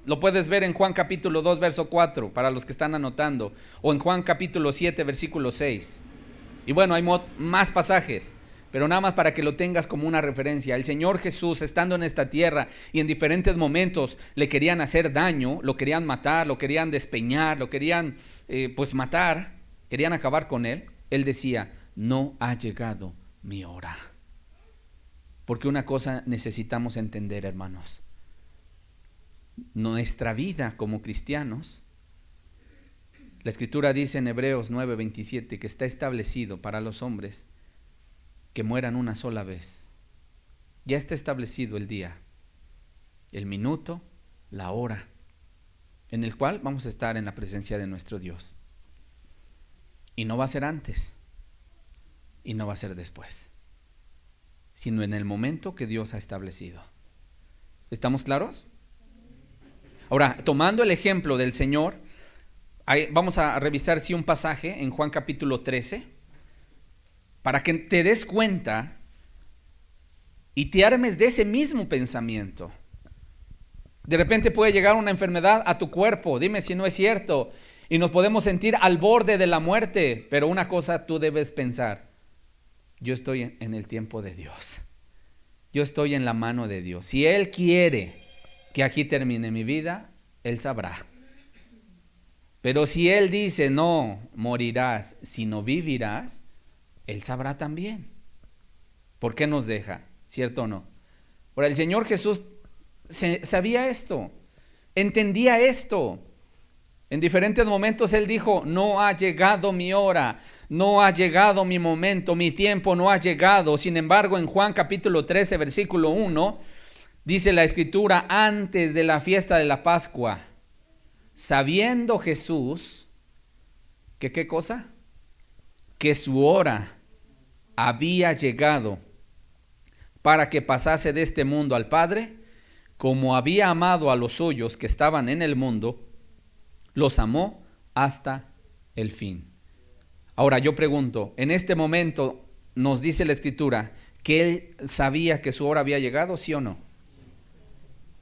Lo puedes ver en Juan capítulo 2, verso 4, para los que están anotando. O en Juan capítulo 7, versículo 6. Y bueno, hay más pasajes, pero nada más para que lo tengas como una referencia. El Señor Jesús, estando en esta tierra y en diferentes momentos le querían hacer daño, lo querían matar, lo querían despeñar, lo querían matar, querían acabar con él. Él decía, no ha llegado mi hora. Porque una cosa necesitamos entender, hermanos. Nuestra vida como cristianos, la Escritura dice en Hebreos 9:27 que está establecido para los hombres que mueran una sola vez. Ya está establecido el día, el minuto, la hora en el cual vamos a estar en la presencia de nuestro Dios. Y no va a ser antes y no va a ser después, sino en el momento que Dios ha establecido. ¿Estamos claros? Ahora, tomando el ejemplo del Señor, vamos a revisar un pasaje en Juan capítulo 13, para que te des cuenta y te armes de ese mismo pensamiento. De repente puede llegar una enfermedad a tu cuerpo, dime si no es cierto, y nos podemos sentir al borde de la muerte, pero una cosa tú debes pensar: yo estoy en el tiempo de Dios, yo estoy en la mano de Dios. Si Él quiere que aquí termine mi vida, Él sabrá. Pero si Él dice, no morirás, sino vivirás, Él sabrá también. ¿Por qué nos deja? ¿Cierto o no? Ahora, el Señor Jesús sabía esto, entendía esto. En diferentes momentos Él dijo, no ha llegado mi hora, no ha llegado mi momento, mi tiempo no ha llegado. Sin embargo, en Juan capítulo 13, versículo 1, dice la Escritura, antes de la fiesta de la Pascua, sabiendo Jesús, que ¿qué cosa? Que su hora había llegado para que pasase de este mundo al Padre, como había amado a los suyos que estaban en el mundo, los amó hasta el fin. Ahora yo pregunto, en este momento nos dice la Escritura que Él sabía que su hora había llegado, ¿sí o no?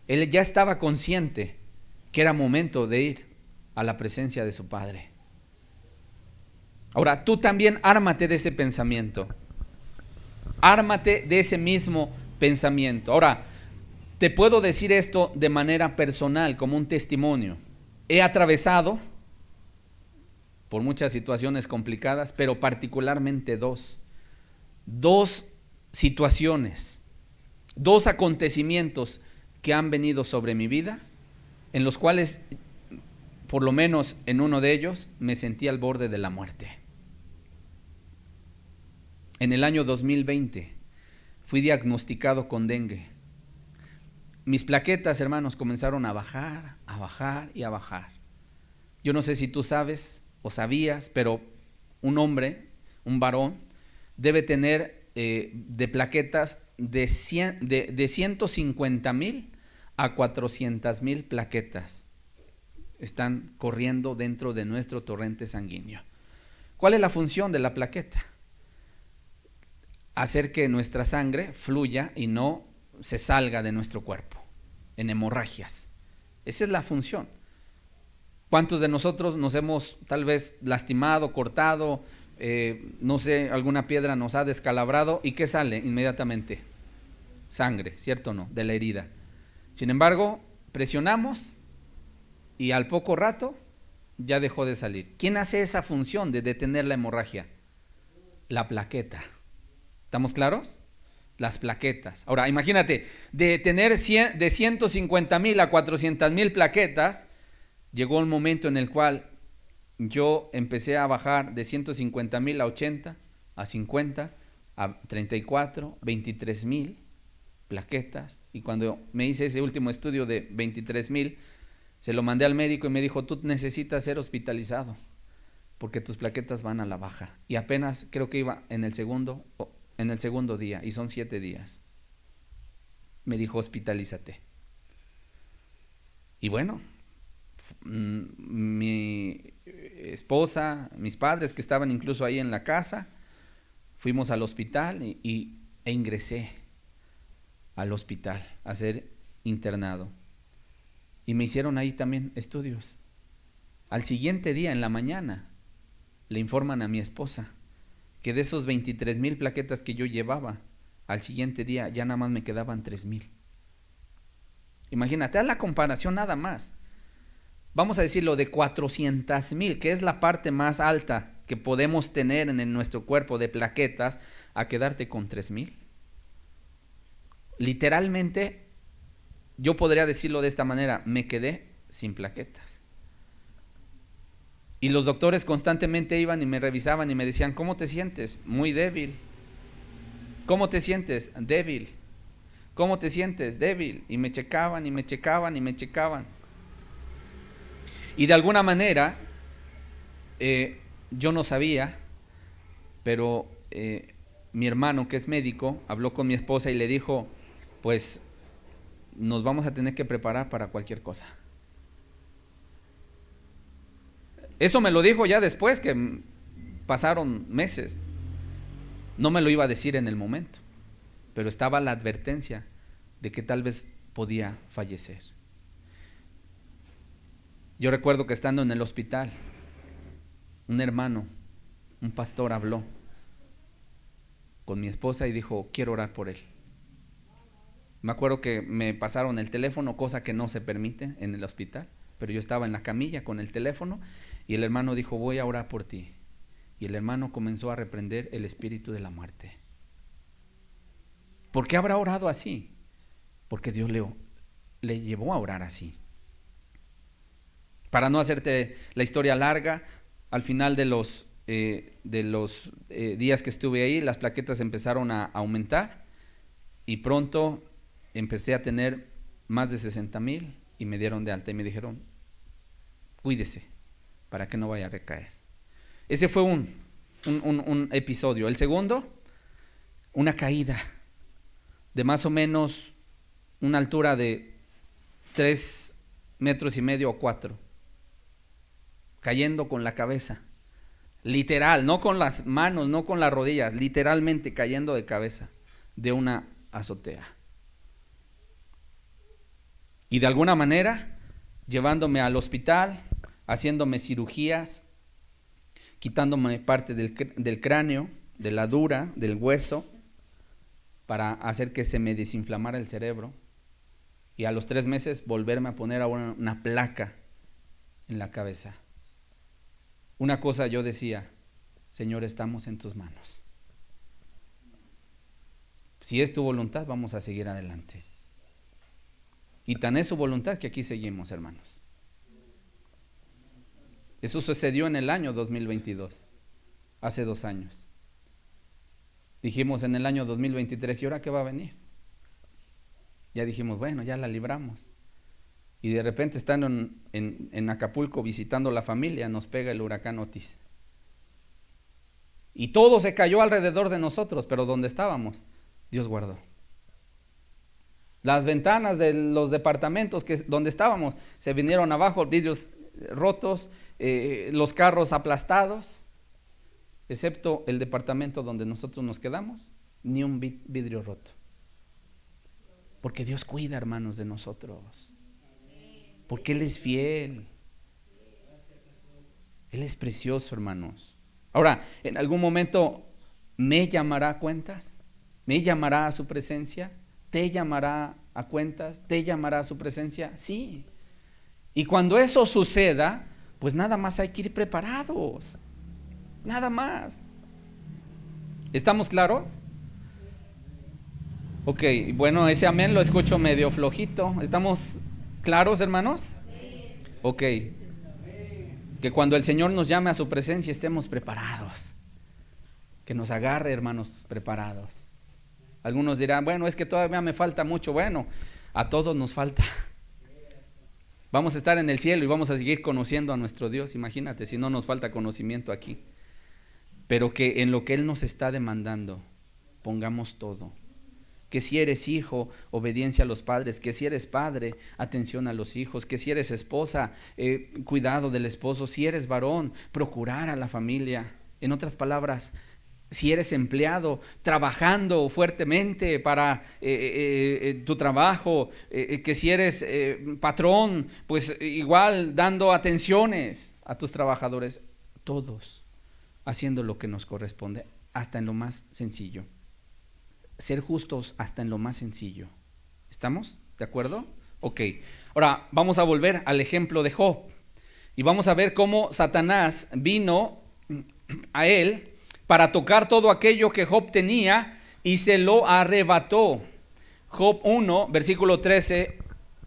Él ya estaba consciente que era momento de ir a la presencia de su Padre. Ahora, tú también ármate de ese pensamiento. Ármate de ese mismo pensamiento. Ahora, te puedo decir esto de manera personal, como un testimonio. He atravesado por muchas situaciones complicadas, pero particularmente dos situaciones, dos acontecimientos que han venido sobre mi vida, en los cuales, por lo menos en uno de ellos, me sentí al borde de la muerte. En el año 2020 fui diagnosticado con dengue. Mis plaquetas, hermanos, comenzaron a bajar y a bajar. Yo no sé si tú sabes o sabías, pero un hombre, un varón, debe tener de plaquetas de 150,000 a 400,000 plaquetas. Están corriendo dentro de nuestro torrente sanguíneo. ¿Cuál es la función de la plaqueta? Hacer que nuestra sangre fluya y no se salga de nuestro cuerpo en hemorragias. Esa es la función. ¿Cuántos de nosotros nos hemos tal vez lastimado, cortado, no sé, alguna piedra nos ha descalabrado y qué sale inmediatamente? Sangre, ¿cierto o no? De la herida. Sin embargo, presionamos y al poco rato ya dejó de salir. ¿Quién hace esa función de detener la hemorragia? La plaqueta. ¿Estamos claros? Las plaquetas. Ahora, imagínate, de tener de 150,000 a 400,000 plaquetas, llegó un momento en el cual yo empecé a bajar de 150,000 a 80, a 50, a 34, 23,000 plaquetas. Y cuando me hice ese último estudio de 23,000, se lo mandé al médico y me dijo, tú necesitas ser hospitalizado porque tus plaquetas van a la baja. Y apenas creo que iba en el segundo día, y son 7 días. Me dijo, hospitalízate. Y bueno, mi esposa, mis padres que estaban incluso ahí en la casa, fuimos al hospital e ingresé al hospital a ser internado. Y me hicieron ahí también estudios. Al siguiente día, en la mañana, le informan a mi esposa que de esos 23,000 plaquetas que yo llevaba, al siguiente día ya nada más me quedaban 3,000. Imagínate, haz la comparación nada más. Vamos a decirlo de 400,000, que es la parte más alta que podemos tener en nuestro cuerpo de plaquetas, a quedarte con 3,000. Literalmente, yo podría decirlo de esta manera, me quedé sin plaquetas. Y los doctores constantemente iban y me revisaban y me decían, ¿cómo te sientes? Muy débil. ¿Cómo te sientes? Débil. ¿Cómo te sientes? Débil. Y me checaban y me checaban y me checaban. Y de alguna manera, yo no sabía, pero mi hermano, que es médico, habló con mi esposa y le dijo, pues nos vamos a tener que preparar para cualquier cosa. Eso me lo dijo ya después que pasaron meses. No me lo iba a decir en el momento, pero estaba la advertencia de que tal vez podía fallecer. Yo recuerdo que estando en el hospital, un hermano, un pastor habló con mi esposa y dijo, quiero orar por él. Me acuerdo que me pasaron el teléfono, cosa que no se permite en el hospital, pero yo estaba en la camilla con el teléfono y el hermano dijo, voy a orar por ti. Y el hermano comenzó a reprender el espíritu de la muerte. ¿Por qué habrá orado así? Porque Dios le llevó a orar así. Para no hacerte la historia larga, al final de los días que estuve ahí, las plaquetas empezaron a aumentar y pronto empecé a tener más de 60,000 y me dieron de alta y me dijeron, cuídese para que no vaya a recaer. Ese fue un episodio. El segundo, una caída de más o menos una altura de 3,5 metros o 4, cayendo con la cabeza, literal, no con las manos, no con las rodillas, literalmente cayendo de cabeza de una azotea. Y de alguna manera, llevándome al hospital, haciéndome cirugías, quitándome parte del cráneo, de la dura, del hueso, para hacer que se me desinflamara el cerebro. Y a los 3 meses volverme a poner una placa en la cabeza. Una cosa yo decía, Señor, estamos en tus manos. Si es tu voluntad, vamos a seguir adelante. Y tan es su voluntad que aquí seguimos, hermanos. Eso sucedió en el año 2022, hace 2 años. Dijimos en el año 2023, ¿y ahora qué va a venir? Ya dijimos, bueno, ya la libramos. Y de repente estando en Acapulco visitando la familia, nos pega el huracán Otis. Y todo se cayó alrededor de nosotros, pero donde estábamos, Dios guardó. Las ventanas de los departamentos donde estábamos se vinieron abajo, vidrios rotos, los carros aplastados, excepto el departamento donde nosotros nos quedamos, ni un vidrio roto. Porque Dios cuida, hermanos, de nosotros. Porque Él es fiel. Él es precioso, hermanos. Ahora, en algún momento me llamará a cuentas, me llamará a su presencia, te llamará a cuentas, te llamará a su presencia, sí. Y cuando eso suceda, pues nada más hay que ir preparados, nada más. ¿Estamos claros? Ok, bueno, ese amén lo escucho medio flojito. ¿Estamos claros, hermanos? Ok. Que cuando el Señor nos llame a su presencia estemos preparados. Que nos agarre, hermanos, preparados. Algunos dirán, bueno, es que todavía me falta mucho. Bueno, a todos nos falta. Vamos a estar en el cielo y vamos a seguir conociendo a nuestro Dios. Imagínate si no nos falta conocimiento aquí. Pero que en lo que Él nos está demandando, pongamos todo. Que si eres hijo, obediencia a los padres. Que si eres padre, atención a los hijos. Que si eres esposa, cuidado del esposo. Si eres varón, procurar a la familia. En otras palabras, si eres empleado, trabajando fuertemente para tu trabajo. Que si eres patrón, pues igual dando atenciones a tus trabajadores. Todos haciendo lo que nos corresponde. hasta en lo más sencillo. Ser justos hasta en lo más sencillo. ¿Estamos de acuerdo? Ok. Ahora vamos a volver al ejemplo de Job. Y vamos a ver cómo Satanás vino a él para tocar todo aquello que Job tenía y se lo arrebató. Job 1, versículo 13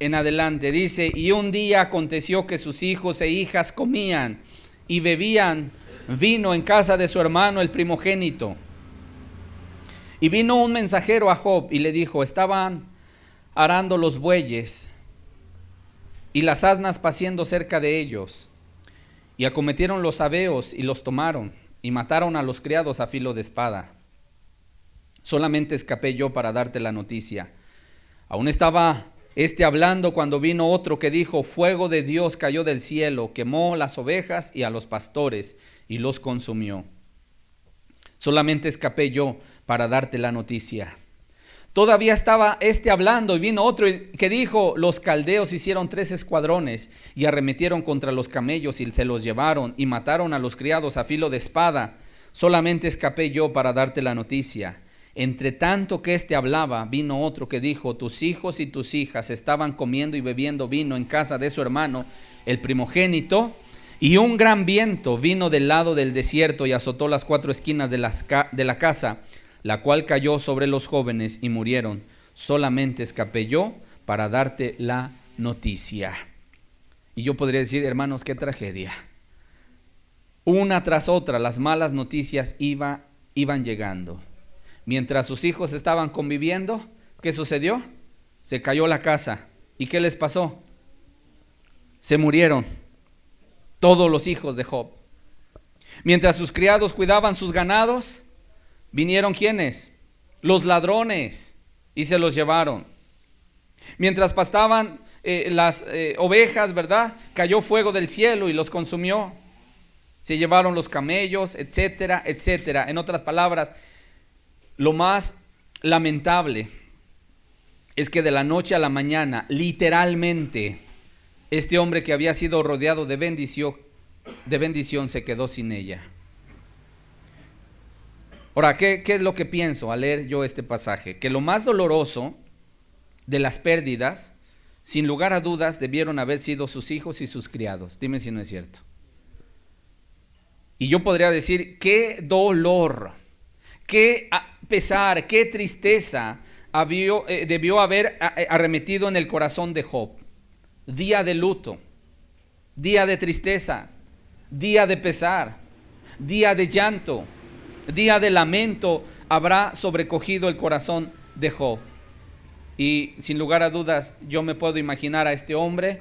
en adelante dice: y un día aconteció que sus hijos e hijas comían y bebían vino en casa de su hermano el primogénito. Y vino un mensajero a Job y le dijo: estaban arando los bueyes y las asnas paciendo cerca de ellos, y acometieron los sabeos y los tomaron, y mataron a los criados a filo de espada. Solamente escapé yo para darte la noticia. Aún estaba hablando cuando vino otro que dijo: fuego de Dios cayó del cielo, quemó las ovejas y a los pastores, y los consumió. Solamente escapé yo para darte la noticia. Todavía estaba hablando y vino otro que dijo: los caldeos hicieron 3 escuadrones y arremetieron contra los camellos y se los llevaron y mataron a los criados a filo de espada. Solamente escapé yo para darte la noticia. Entre tanto que hablaba, vino otro que dijo: tus hijos y tus hijas estaban comiendo y bebiendo vino en casa de su hermano, el primogénito, y un gran viento vino del lado del desierto y azotó las 4 esquinas de la casa, la cual cayó sobre los jóvenes y murieron. Solamente escapé yo para darte la noticia. Y yo podría decir, hermanos, qué tragedia. Una tras otra las malas noticias iban llegando. Mientras sus hijos estaban conviviendo, ¿qué sucedió? Se cayó la casa. ¿Y qué les pasó? Se murieron todos los hijos de Job. Mientras sus criados cuidaban sus ganados, vinieron ¿quiénes? Los ladrones, y se los llevaron. Mientras pastaban las ovejas, ¿verdad? Cayó fuego del cielo y los consumió. Se llevaron los camellos, etcétera, etcétera. En otras palabras, lo más lamentable es que de la noche a la mañana, literalmente, este hombre que había sido rodeado de bendición se quedó sin ella. Ahora, ¿qué es lo que pienso al leer yo este pasaje? Que lo más doloroso de las pérdidas, sin lugar a dudas, debieron haber sido sus hijos y sus criados. Dime si no es cierto. Y yo podría decir, qué dolor, qué pesar, qué tristeza debió haber arremetido en el corazón de Job. Día de luto, día de tristeza, día de pesar, día de llanto, día de lamento habrá sobrecogido el corazón de Job. Y sin lugar a dudas, yo me puedo imaginar a este hombre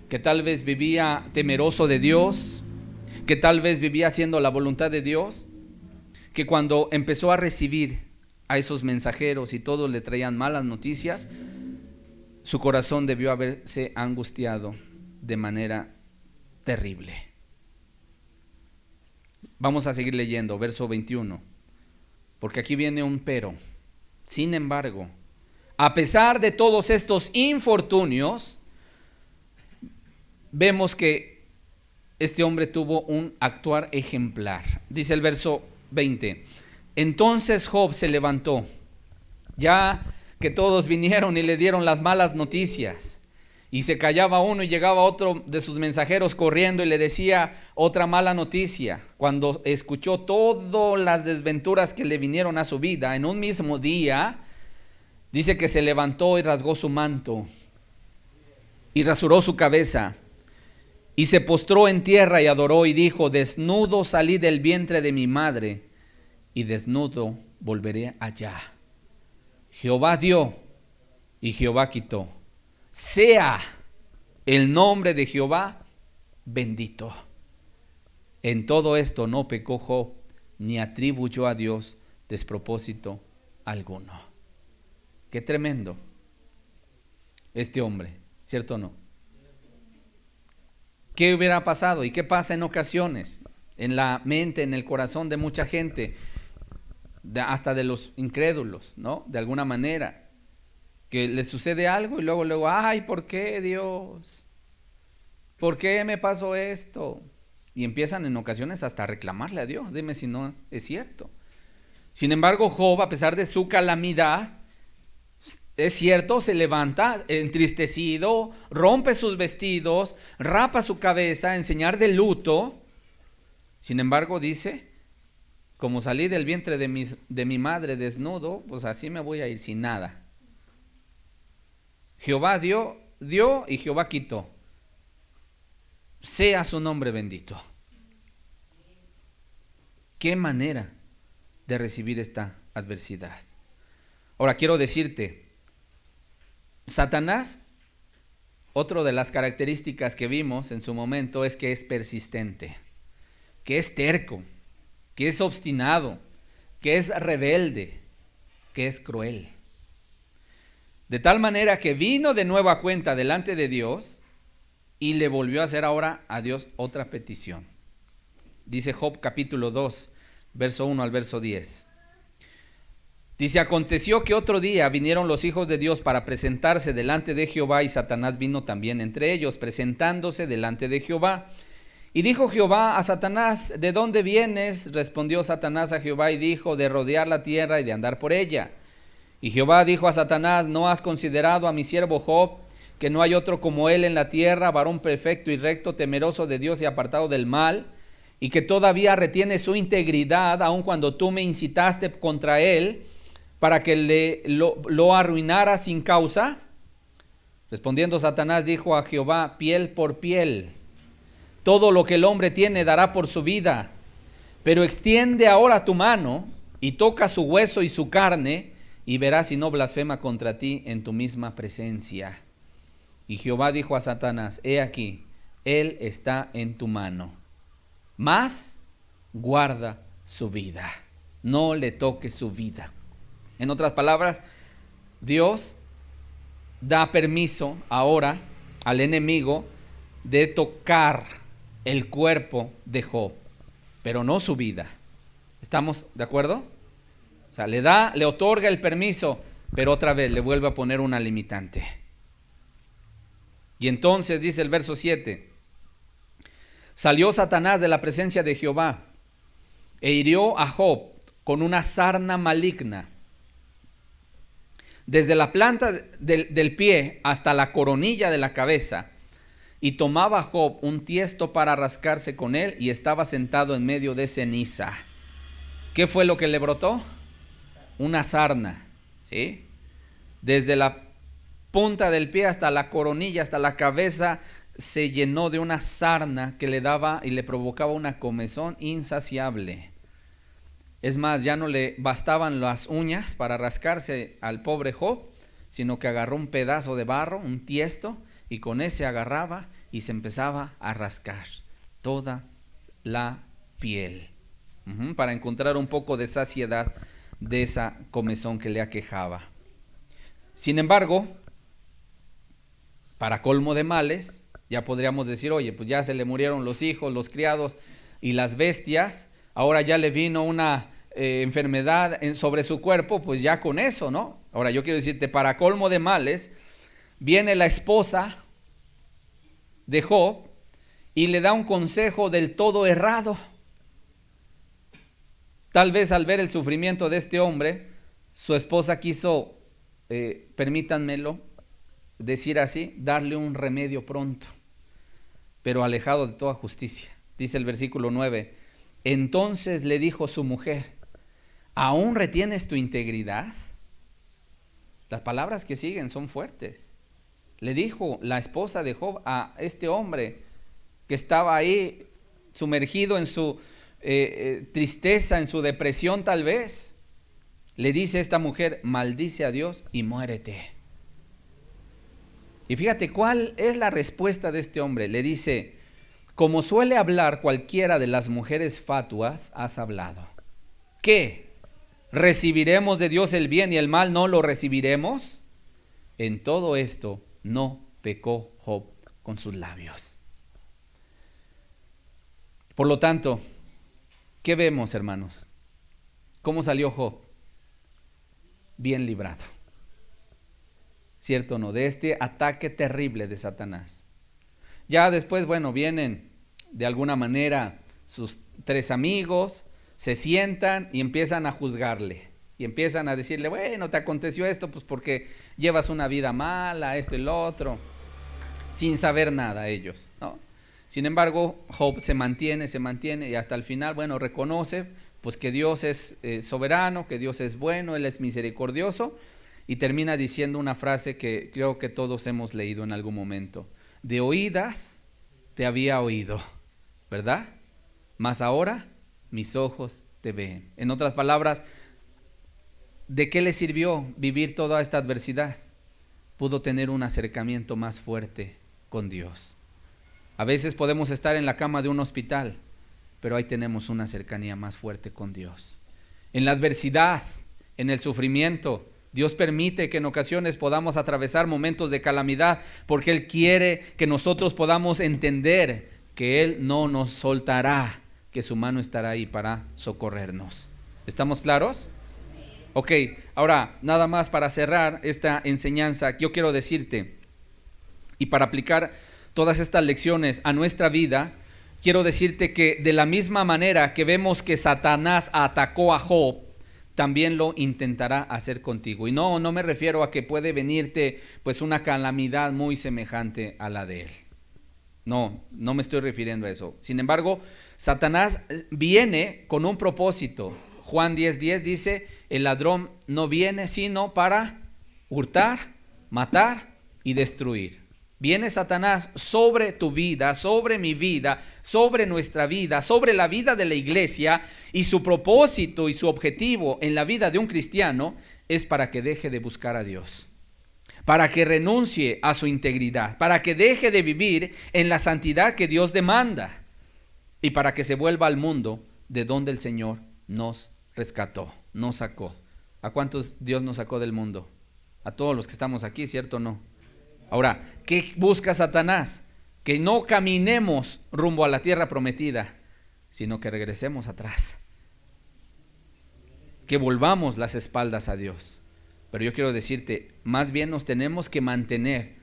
que tal vez vivía temeroso de Dios, que tal vez vivía haciendo la voluntad de Dios, que cuando empezó a recibir a esos mensajeros y todos le traían malas noticias, su corazón debió haberse angustiado de manera terrible. Vamos a seguir leyendo, verso 21, porque aquí viene un pero. Sin embargo, a pesar de todos estos infortunios, vemos que este hombre tuvo un actuar ejemplar. Dice el verso 20: entonces Job se levantó, ya que todos vinieron y le dieron las malas noticias, y se callaba uno y llegaba otro de sus mensajeros corriendo y le decía otra mala noticia. Cuando escuchó todas las desventuras que le vinieron a su vida en un mismo día, dice que se levantó y rasgó su manto y rasuró su cabeza y se postró en tierra y adoró y dijo: desnudo salí del vientre de mi madre y desnudo volveré allá. Jehová dio y Jehová quitó. Sea el nombre de Jehová bendito. En todo esto no pecó Job, ni atribuyó a Dios despropósito alguno. Qué tremendo este hombre, ¿cierto o no? ¿Qué hubiera pasado y qué pasa en ocasiones en la mente, en el corazón de mucha gente, hasta de los incrédulos, ¿no? De alguna manera, que les sucede algo y luego, ay, ¿por qué, Dios? ¿Por qué me pasó esto? Y empiezan en ocasiones hasta a reclamarle a Dios. Dime si no es cierto. Sin embargo, Job, a pesar de su calamidad, es cierto, se levanta entristecido, rompe sus vestidos, rapa su cabeza en señal de luto. Sin embargo, dice, como salí del vientre de mi madre desnudo, pues así me voy a ir sin nada. Jehová dio y Jehová quitó. Sea su nombre bendito. Qué manera de recibir esta adversidad. Ahora quiero decirte, Satanás, otra de las características que vimos en su momento es que es persistente, que es terco, que es obstinado, que es rebelde, que es cruel. De tal manera que vino de nueva cuenta delante de Dios y le volvió a hacer ahora a Dios otra petición. Dice Job capítulo 2, verso 1 al verso 10. Dice, aconteció que otro día vinieron los hijos de Dios para presentarse delante de Jehová, y Satanás vino también entre ellos, presentándose delante de Jehová. Y dijo Jehová a Satanás, ¿de dónde vienes? Respondió Satanás a Jehová y dijo, de rodear la tierra y de andar por ella. Y Jehová dijo a Satanás, ¿no has considerado a mi siervo Job, que no hay otro como él en la tierra, varón perfecto y recto, temeroso de Dios y apartado del mal, y que todavía retiene su integridad, aun cuando tú me incitaste contra él, para que lo arruinara sin causa? Respondiendo Satanás dijo a Jehová, piel por piel, todo lo que el hombre tiene dará por su vida, pero extiende ahora tu mano y toca su hueso y su carne, y verás si no blasfema contra ti en tu misma presencia. Y Jehová dijo a Satanás, he aquí, él está en tu mano, mas guarda su vida, no le toques su vida. En otras palabras, Dios da permiso ahora al enemigo de tocar el cuerpo de Job, pero no su vida. ¿Estamos de acuerdo? O sea, le otorga el permiso, pero otra vez le vuelve a poner una limitante. Y entonces dice el verso 7, salió Satanás de la presencia de Jehová e hirió a Job con una sarna maligna, desde la planta del pie hasta la coronilla de la cabeza, y tomaba Job un tiesto para rascarse con él, y estaba sentado en medio de ceniza. ¿Qué fue lo que le brotó? Una sarna, ¿sí? Desde la punta del pie hasta la coronilla, hasta la cabeza, se llenó de una sarna que le daba y le provocaba una comezón insaciable. Es más, ya no le bastaban las uñas para rascarse al pobre Job, sino que agarró un pedazo de barro, un tiesto, y con ese agarraba y se empezaba a rascar toda la piel, para encontrar un poco de saciedad de esa comezón que le aquejaba. Sin embargo, para colmo de males, ya podríamos decir, oye, pues ya se le murieron los hijos, los criados y las bestias, ahora ya le vino una enfermedad sobre su cuerpo, pues ya con eso, ¿no? Ahora yo quiero decirte, para colmo de males, viene la esposa de Job y le da un consejo del todo errado. Tal vez al ver el sufrimiento de este hombre, su esposa quiso, permítanmelo decir así, darle un remedio pronto, pero alejado de toda justicia. Dice el versículo 9, entonces le dijo su mujer, ¿aún retienes tu integridad? Las palabras que siguen son fuertes. Le dijo la esposa de Job a este hombre que estaba ahí sumergido en su tristeza, en su depresión tal vez. Le dice esta mujer, maldice a Dios y muérete. Y fíjate cuál es la respuesta de este hombre. Le dice, como suele hablar cualquiera de las mujeres fatuas, has hablado. ¿Qué? ¿Recibiremos de Dios el bien y el mal no lo recibiremos? En todo esto no pecó Job con sus labios. Por lo tanto, ¿qué vemos, hermanos? ¿Cómo salió Job? Bien librado. ¿Cierto o no? De este ataque terrible de Satanás. Ya después, bueno, vienen de alguna manera sus tres amigos, se sientan y empiezan a juzgarle. Y empiezan a decirle, bueno, te aconteció esto pues porque llevas una vida mala, esto y lo otro, sin saber nada ellos, ¿no? Sin embargo, Job se mantiene y hasta el final, bueno, reconoce pues que Dios es soberano, que Dios es bueno, Él es misericordioso, y termina diciendo una frase que creo que todos hemos leído en algún momento: de oídas te había oído, ¿verdad? Mas ahora mis ojos te ven. En otras palabras, ¿de qué le sirvió vivir toda esta adversidad? Pudo tener un acercamiento más fuerte con Dios. A veces podemos estar en la cama de un hospital, pero ahí tenemos una cercanía más fuerte con Dios. En la adversidad, en el sufrimiento, Dios permite que en ocasiones podamos atravesar momentos de calamidad, porque Él quiere que nosotros podamos entender que Él no nos soltará, que su mano estará ahí para socorrernos. ¿Estamos claros? Ok, ahora nada más para cerrar esta enseñanza, yo quiero decirte, y para aplicar todas estas lecciones a nuestra vida, quiero decirte que de la misma manera que vemos que Satanás atacó a Job, también lo intentará hacer contigo. Y no me refiero a que puede venirte pues una calamidad muy semejante a la de él. No me estoy refiriendo a eso. Sin embargo, Satanás viene con un propósito. Juan 10:10 dice, el ladrón no viene sino para hurtar, matar y destruir. Viene Satanás sobre tu vida, sobre mi vida, sobre nuestra vida, sobre la vida de la iglesia, y su propósito y su objetivo en la vida de un cristiano es para que deje de buscar a Dios, para que renuncie a su integridad, para que deje de vivir en la santidad que Dios demanda y para que se vuelva al mundo de donde el Señor nos rescató, nos sacó. ¿A cuántos Dios nos sacó del mundo? A todos los que estamos aquí, ¿cierto o no? Ahora, ¿qué busca Satanás? Que no caminemos rumbo a la tierra prometida, sino que regresemos atrás, que volvamos las espaldas a Dios. Pero yo quiero decirte, más bien nos tenemos que mantener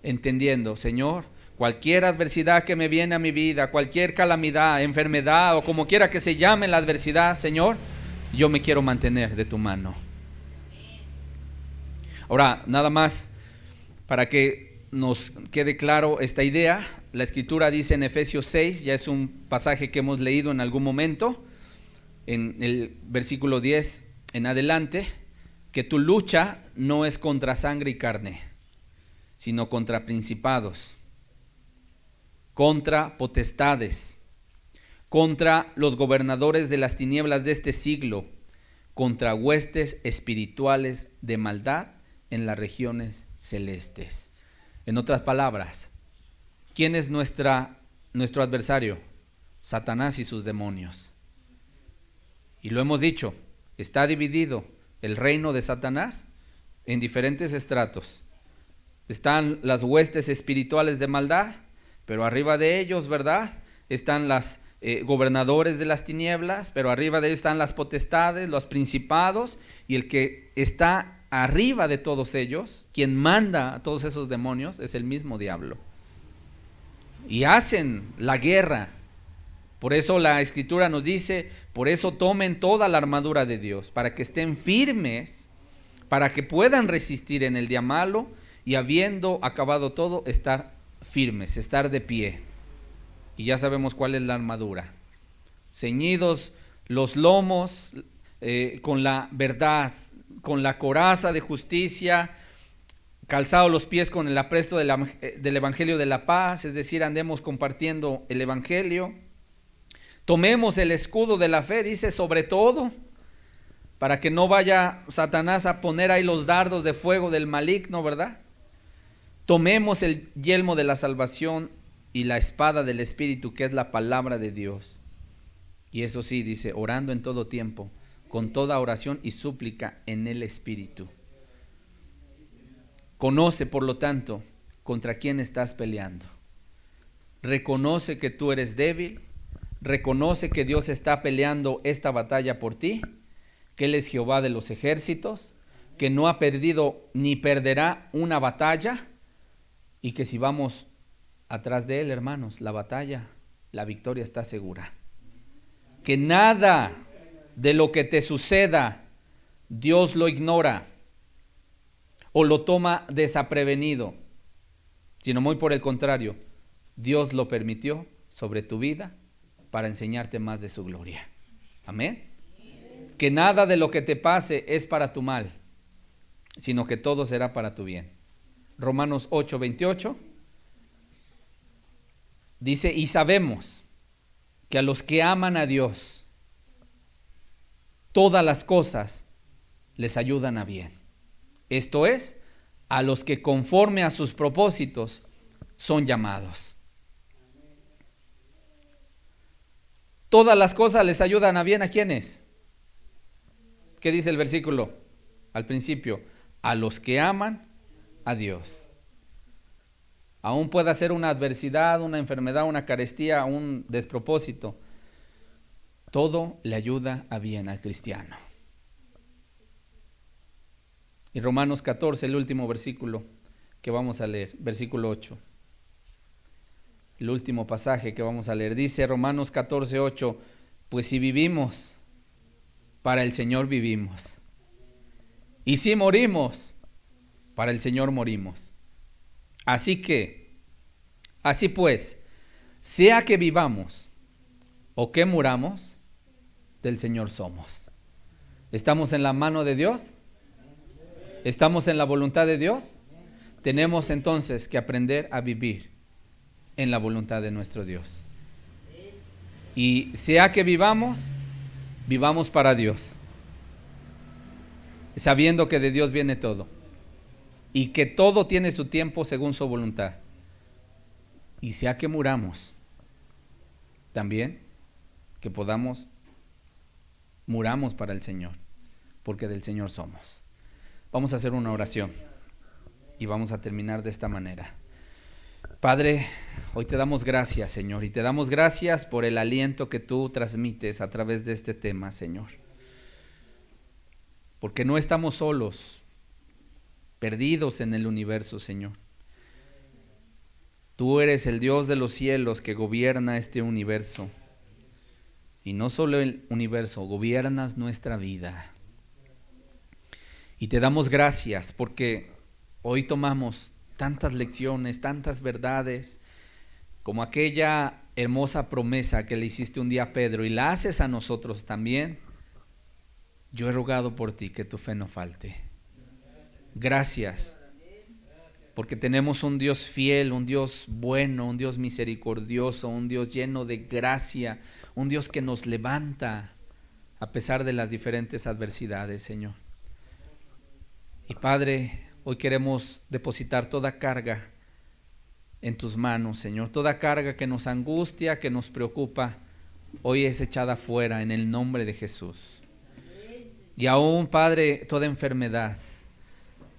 entendiendo, Señor, cualquier adversidad que me viene a mi vida, cualquier calamidad, enfermedad o como quiera que se llame la adversidad, Señor, yo me quiero mantener de tu mano. Ahora, nada más para que nos quede claro esta idea, la escritura dice en Efesios 6, ya es un pasaje que hemos leído en algún momento, en el versículo 10 en adelante, que tu lucha no es contra sangre y carne, sino contra principados, contra potestades, contra los gobernadores de las tinieblas de este siglo, contra huestes espirituales de maldad en las regiones celestes. En otras palabras, ¿quién es nuestro adversario? Satanás y sus demonios. Y lo hemos dicho, está dividido el reino de Satanás en diferentes estratos. Están las huestes espirituales de maldad, pero arriba de ellos, ¿verdad? Están los gobernadores de las tinieblas, pero arriba de ellos están las potestades, los principados, y el que está arriba de todos ellos, quien manda a todos esos demonios, es el mismo diablo. Y hacen la guerra. Por eso la escritura nos dice, por eso tomen toda la armadura de Dios, para que estén firmes, para que puedan resistir en el día malo, y habiendo acabado todo, estar firmes, estar de pie. Y ya sabemos cuál es la armadura. Ceñidos los lomos con la verdad, con la coraza de justicia, calzados los pies con el apresto del evangelio de la paz, es decir, andemos compartiendo el evangelio. Tomemos el escudo de la fe, dice, sobre todo, para que no vaya Satanás a poner ahí los dardos de fuego del maligno, ¿verdad? Tomemos el yelmo de la salvación y la espada del Espíritu, que es la palabra de Dios. Y eso sí, dice, orando en todo tiempo, con toda oración y súplica en el Espíritu. Conoce, por lo tanto, contra quién estás peleando. Reconoce que tú eres débil. Reconoce que Dios está peleando esta batalla por ti, que Él es Jehová de los ejércitos, que no ha perdido ni perderá una batalla, y que si vamos atrás de Él, hermanos, la batalla, la victoria está segura. Que nada de lo que te suceda, Dios lo ignora o lo toma desaprevenido, sino muy por el contrario, Dios lo permitió sobre tu vida para enseñarte más de su gloria. Amén. Que nada de lo que te pase es para tu mal, sino que todo será para tu bien. Romanos 8:28 dice, y sabemos que a los que aman a Dios, todas las cosas les ayudan a bien. Esto es, a los que conforme a sus propósitos son llamados. Todas las cosas les ayudan a bien, ¿a quiénes? ¿Qué dice el versículo al principio? A los que aman a Dios. Aún puede ser una adversidad, una enfermedad, una carestía, un despropósito. Todo le ayuda a bien al cristiano. Y Romanos 14, el último versículo que vamos a leer, versículo 8. El último pasaje que vamos a leer. Dice Romanos 14:8, pues si vivimos, para el Señor vivimos. Y si morimos, para el Señor morimos. Así pues, sea que vivamos o que muramos, del Señor somos. ¿Estamos en la mano de Dios? ¿Estamos en la voluntad de Dios? Tenemos entonces que aprender a vivir en la voluntad de nuestro Dios. Y sea que vivamos para Dios, sabiendo que de Dios viene todo y que todo tiene su tiempo según su voluntad. Y sea que muramos, también que muramos para el Señor, porque del Señor somos. Vamos a hacer una oración y vamos a terminar de esta manera. Padre, hoy te damos gracias, Señor, y te damos gracias por el aliento que tú transmites a través de este tema, Señor. Porque no estamos solos, perdidos en el universo, Señor. Tú eres el Dios de los cielos que gobierna este universo. Y no solo el universo, gobiernas nuestra vida. Y te damos gracias porque hoy tomamos tantas lecciones, tantas verdades, como aquella hermosa promesa que le hiciste un día a Pedro y la haces a nosotros también. Yo he rogado por ti que tu fe no falte. Gracias, porque tenemos un Dios fiel, un Dios bueno, un Dios misericordioso, un Dios lleno de gracia, un Dios que nos levanta a pesar de las diferentes adversidades, Señor. Y Padre, hoy queremos depositar toda carga en tus manos, Señor. Toda carga que nos angustia, que nos preocupa, hoy es echada fuera en el nombre de Jesús. Y aún, Padre, toda enfermedad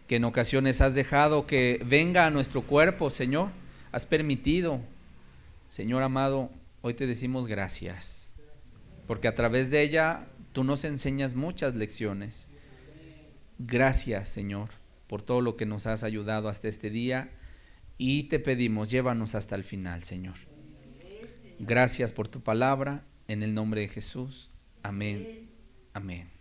que en ocasiones has dejado que venga a nuestro cuerpo, Señor, has permitido. Señor amado, hoy te decimos gracias, porque a través de ella tú nos enseñas muchas lecciones. Gracias, Señor, por todo lo que nos has ayudado hasta este día, y te pedimos, llévanos hasta el final, Señor. Gracias por tu palabra, en el nombre de Jesús. Amén. Amén.